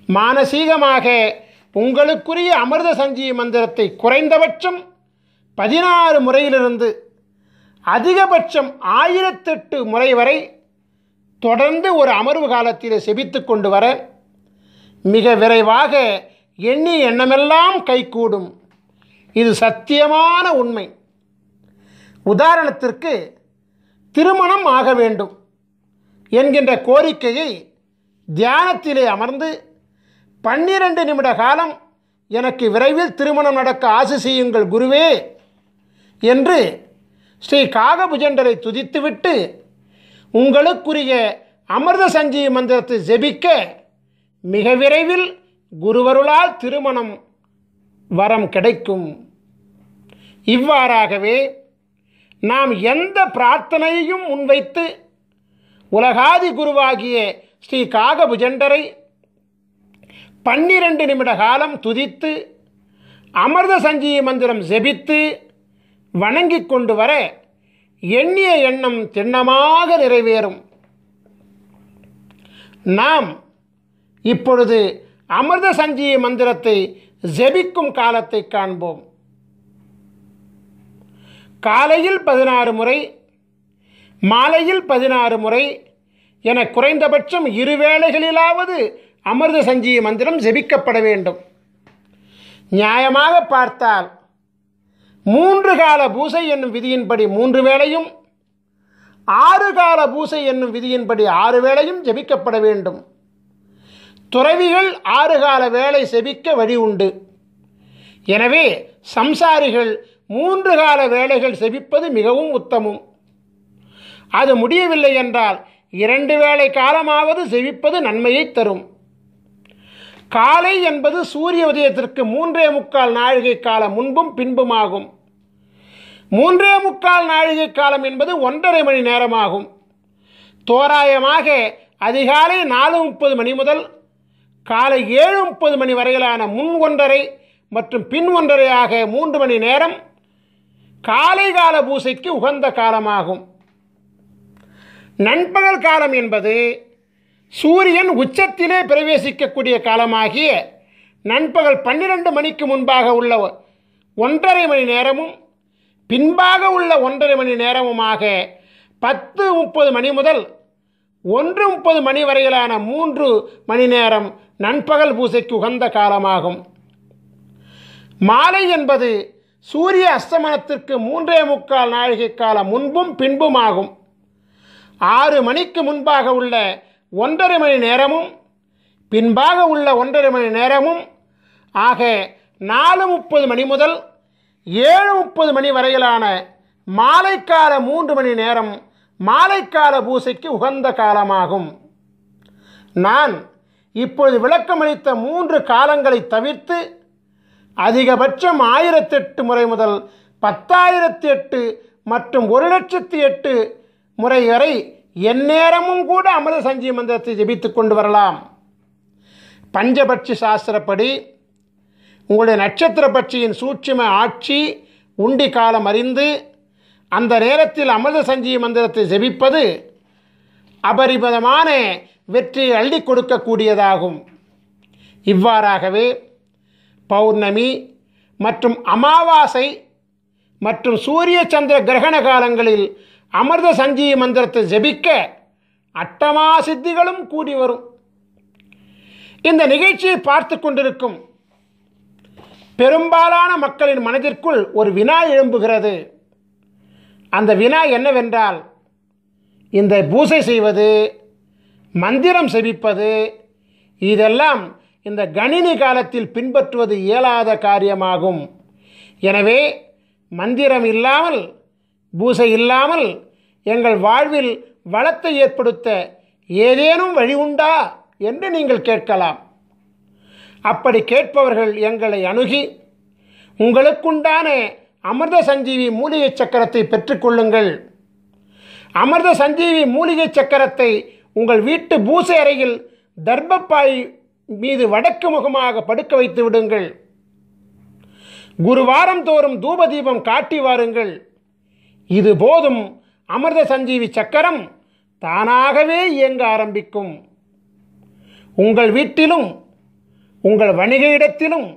மானசீகமாக உங்களுக்குரிய அமிர்த சஞ்சீவி மந்திரத்தை குறைந்தபட்சம் 16 முறையிலிருந்து அதிகபட்சம் 1008 முறை வரை தொடர்ந்து ஒரு அமர்வு காலத்தில் செபித்து கொண்டு வர மிக விரைவாக எண்ணிய எண்ணமெல்லாம் கைகூடும். இது சத்தியமான உண்மை. உதாரணத்திற்கு, திருமணம் ஆக வேண்டும் என்கின்ற கோரிக்கையை தியானத்திலே அமர்ந்து 12 நிமிட காலம் எனக்கு விரைவில் திருமணம் நடக்க ஆசி செய்யுங்கள் குருவே என்று ஸ்ரீ காகபுஜண்டரை துதித்துவிட்டு உங்களுக்குரிய அமிர்த சஞ்சீவி மந்திரத்தை ஜெபிக்க மிக விரைவில் குருவருளால் திருமணம் வரம் கிடைக்கும். இவ்வாறாகவே நாம் எந்த பிரார்த்தனையையும் முன்வைத்து உலகாதி குருவாகிய ஸ்ரீ காகபுஜண்டரை 12 நிமிட காலம் துதித்து அமிர்த சஞ்சீவி மந்திரம் ஜெபித்து வணங்கி கொண்டு வர எண்ணிய எண்ணம் திண்ணமாக நிறைவேறும். நாம் இப்பொழுது அமிர்த சஞ்சீவி மந்திரத்தை ஜெபிக்கும் காலத்தை காண்போம். காலையில் 16 முறை, மாலையில் 16 முறை என குறைந்தபட்சம் 2 வேளைகளிலாவது அமிர்த சஞ்சீவி மந்திரம் ஜெபிக்கப்பட வேண்டும். நியாயமாக பார்த்தால் 3 கால பூசை என்னும் விதியின்படி 3 வேளையும், 6 கால பூசை என்னும் விதியின்படி 6 வேளையும் ஜெபிக்கப்பட வேண்டும். துறவிகள் 6 கால வேளை செபிக்க வழி உண்டு. எனவே சம்சாரிகள் 3 கால வேளைகள் செபிப்பது மிகவும் உத்தமம். அது முடியவில்லை என்றால் 2 வேளை காலமாவது செபிப்பது நன்மையை தரும். காலை என்பது சூரிய உதயத்திற்கு 3.25 நாழிகை காலம் முன்பும் பின்புமாகும். 3.25 நாழிகை காலம் என்பது 1.5 மணி நேரமாகும். தோராயமாக அதிகாலை 4:30 மணி முதல் காலை 7:30 மணி வரையிலான முன் 1.5 மற்றும் பின் 1.5 3 மணி நேரம் காலை கால பூசைக்கு உகந்த காலமாகும். நண்பகல் காலம் என்பது சூரியன் உச்சத்திலே பிரவேசிக்கக்கூடிய காலமாகிய நண்பகல் 12 மணிக்கு முன்பாக உள்ள 1.5 மணி நேரமும் பின்பாக உள்ள 1.5 மணி நேரமுமாக 10:30 மணி முதல் 1:30 மணி வரையிலான 3 மணி நேரம் நண்பகல் பூசைக்கு உகந்த காலமாகும். மாலை என்பது சூரிய அஸ்தமனத்திற்கு 3.25 நாழிகை காலம் முன்பும் பின்புமாகும். 6 மணிக்கு முன்பாக உள்ள 1.5 மணி நேரமும் பின்பாக உள்ள 1.5 மணி நேரமும் ஆக 4:30 மணி முதல் 7:30 மணி வரையிலான மாலைக்கால 3 மணி நேரம் மாலைக்கால பூசைக்கு உகந்த காலமாகும். நான் இப்பொழுது விளக்கமளித்த 3 காலங்களை தவிர்த்து அதிகபட்சம் 1008 முறை முதல் 10,008 மற்றும் 1,08,008 முறை வரை எந்நேரமும் கூட அமிர்த சஞ்சீவி மந்திரத்தை ஜெபித்து கொண்டு வரலாம். பஞ்சபட்சி சாஸ்திரப்படி உங்களுடைய நட்சத்திர பட்சியின் சூட்சும ஆட்சி உண்டி காலம் அறிந்து அந்த நேரத்தில் அமிர்த சஞ்சீவி மந்திரத்தை ஜெபிப்பது அபரிமிதமான வெற்றியை அள்ளி கொடுக்கக்கூடியதாகும். இவ்வாறாகவே பௌர்ணமி மற்றும் அமாவாசை மற்றும் சூரிய சந்திர கிரகண காலங்களில் அமிர்த சஞ்சீவி மந்திரத்தை ஜெபிக்க அட்டமா சித்திகளும் கூடி வரும். இந்த நிகழ்ச்சியை பார்த்து கொண்டிருக்கும் பெரும்பாலான மக்களின் மனதிற்குள் ஒரு வினா எழும்புகிறது. அந்த வினா என்னவென்றால், இந்த பூசை செய்வது, மந்திரம் செபிப்பது, இதெல்லாம் இந்த கணினி காலத்தில் பின்பற்றுவது இயலாத காரியமாகும். எனவே மந்திரம் இல்லாமல், பூசை இல்லாமல் எங்கள் வாழ்வில் வளத்தை ஏற்படுத்த ஏதேனும் வழி உண்டா என்று நீங்கள் கேட்கலாம். அப்படி கேட்பவர்கள் எங்களை அணுகி உங்களுக்குண்டான அமிர்த சஞ்சீவி மூலிகை சக்கரத்தை பெற்றுக்கொள்ளுங்கள். அமிர்த சஞ்சீவி மூலிகை சக்கரத்தை உங்கள் வீட்டு பூசை அறையில் தர்பப்பாய் மீது வடக்கு முகமாக படுக்க வைத்து விடுங்கள். குருவாரம் தோறும் தூப தீபம் காட்டி வாருங்கள். இது போதும், அமிர்த சஞ்சீவி சக்கரம் தானாகவே இயங்க ஆரம்பிக்கும். உங்கள் வீட்டிலும், உங்கள் வணிக இடத்திலும்,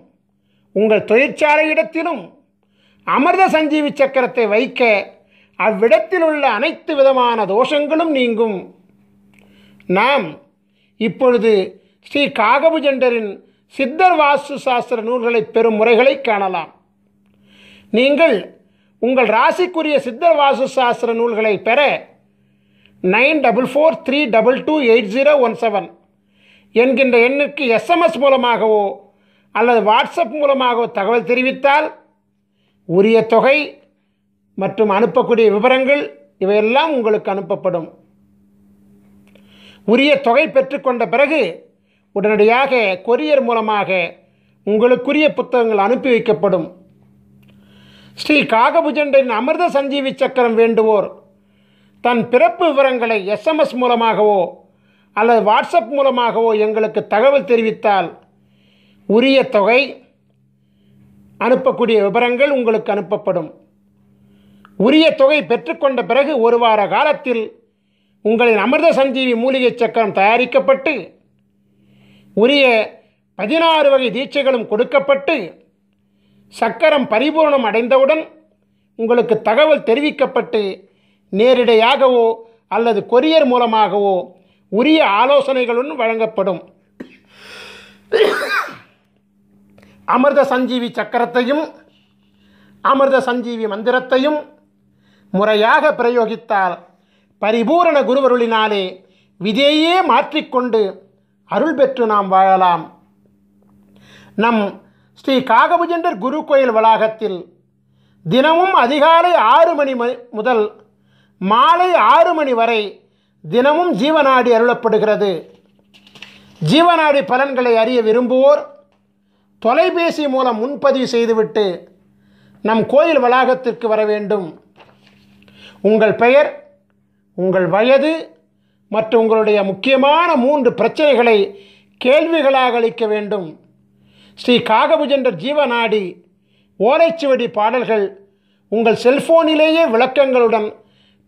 உங்கள் தொழிற்சாலை இடத்திலும் அமிர்த சஞ்சீவி சக்கரத்தை வைக்க அவ்விடத்தில் உள்ள அனைத்து விதமான தோஷங்களும் நீங்கும். நாம் இப்பொழுது ஸ்ரீ காகபுஜண்டரின் சித்தர் வாஸ்து சாஸ்திர நூல்களை பெறும் முறைகளை காணலாம். நீங்கள் உங்கள் ராசிக்குரிய சித்தர் வாஸ்து சாஸ்திர நூல்களை பெற 9443228017 என்கின்ற எண்ணுக்கு எஸ்எம்எஸ் மூலமாகவோ அல்லது வாட்ஸ்அப் மூலமாகவோ தகவல் தெரிவித்தால் உரிய தொகை மற்றும் அனுப்பக்கூடிய விவரங்கள் இவையெல்லாம் உங்களுக்கு அனுப்பப்படும். உரிய தொகை பெற்றுக்கொண்ட பிறகு உடனடியாக கொரியர் மூலமாக உங்களுக்குரிய புத்தகங்கள் அனுப்பி வைக்கப்படும். ஸ்ரீ காகபுஜண்டரின் அமிர்த சஞ்சீவி சக்கரம் வேண்டுவோர் தன் பிறப்பு விவரங்களை எஸ்எம்எஸ் மூலமாகவோ அல்லது வாட்ஸ்அப் மூலமாகவோ எங்களுக்கு தகவல் தெரிவித்தால் உரிய தொகை, அனுப்பக்கூடிய விவரங்கள் உங்களுக்கு அனுப்பப்படும். உரிய தொகை பெற்றுக்கொண்ட பிறகு ஒரு வார காலத்தில் உங்களின் அமிர்த சஞ்சீவி மூலிகை சக்கரம் தயாரிக்கப்பட்டு உரிய 16 வகை தீட்சைகளும் கொடுக்கப்பட்டு சக்கரம் பரிபூர்ணம் அடைந்தவுடன் உங்களுக்கு தகவல் தெரிவிக்கப்பட்டு நேரிடையாகவோ அல்லது கொரியர் மூலமாகவோ உரிய ஆலோசனைகளுடன் வழங்கப்படும். அமிர்த சஞ்சீவி சக்கரத்தையும் அமிர்த சஞ்சீவி மந்திரத்தையும் முறையாக பிரயோகித்தால் பரிபூரண குருவருளினாலே விதையே மாற்றிக்கொண்டு அருள் பெற்று நாம் வாழலாம். நம் ஸ்ரீ காகபுஜண்டர் குரு கோயில் வளாகத்தில் தினமும் அதிகாலை 6 மணி முதல் மாலை 6 மணி வரை தினமும் ஜீவநாடி அருளப்படுகிறது. ஜீவநாடி பலன்களை அறிய விரும்புவோர் தொலைபேசி மூலம் முன்பதிவு செய்துவிட்டு நம் கோயில் வளாகத்திற்கு வர வேண்டும். உங்கள் பெயர், உங்கள் வயது மற்றும் உங்களுடைய முக்கியமான 3 பிரச்சனைகளை கேள்விகளாக அளிக்க வேண்டும். ஸ்ரீ காகபுஜண்டர் ஜீவநாடி ஓலைச்சுவடி பாடல்கள் உங்கள் செல்போனிலேயே விளக்கங்களுடன்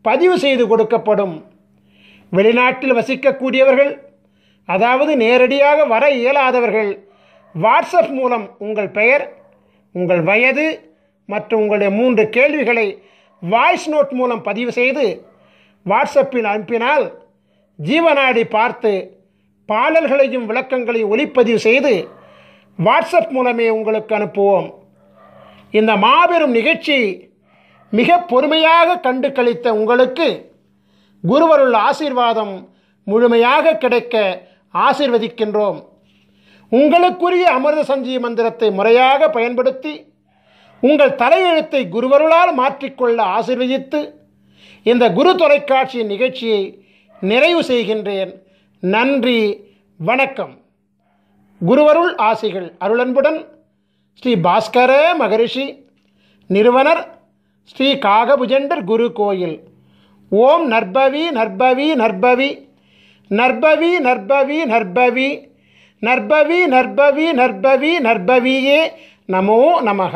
பதிவு செய்து கொடுக்கப்படும். வெளிநாட்டில் வசிக்கக்கூடியவர்கள், அதாவது நேரடியாக வர இயலாதவர்கள், வாட்ஸ்அப் மூலம் உங்கள் பெயர், உங்கள் வயது மற்றும் உங்களுடைய 3 கேள்விகளை வாய்ஸ் நோட் மூலம் பதிவு செய்து வாட்ஸ்அப்பில் அனுப்பினால் ஜீவநாடி பார்த்து பாடல்களையும் விளக்கங்களையும் ஒளிப்பதிவு செய்து வாட்ஸ்அப் மூலமே உங்களுக்கு அனுப்புவோம். இந்த மாபெரும் நிகழ்ச்சி மிக பொறுமையாக கண்டு கழித்த உங்களுக்கு குருவருள் ஆசீர்வாதம் முழுமையாக கிடைக்க ஆசீர்வதிக்கின்றோம். உங்களுக்குரிய அமிர்த சஞ்சீவி மந்திரத்தை முறையாக பயன்படுத்தி உங்கள் தலையெழுத்தை குருவருளால் மாற்றிக்கொள்ள ஆசீர்வதித்து இந்த குரு தொலைக்காட்சியின் நிகழ்ச்சியை நிறைவு செய்கின்றேன். நன்றி, வணக்கம். குருவருள் ஆசிகள் அருளன்புடன் ஸ்ரீ பாஸ்கர மகரிஷி, நிறுவனர் ஸ்ரீ காகபுஜண்டர் குரு கோயில். ஓம் நற்பவி நற்பவி நற்பவி நற்பவி நற்பவி நற்பவி நற்பவி நற்பவி நற்பவி நற்பவியே நமோ நமஹ.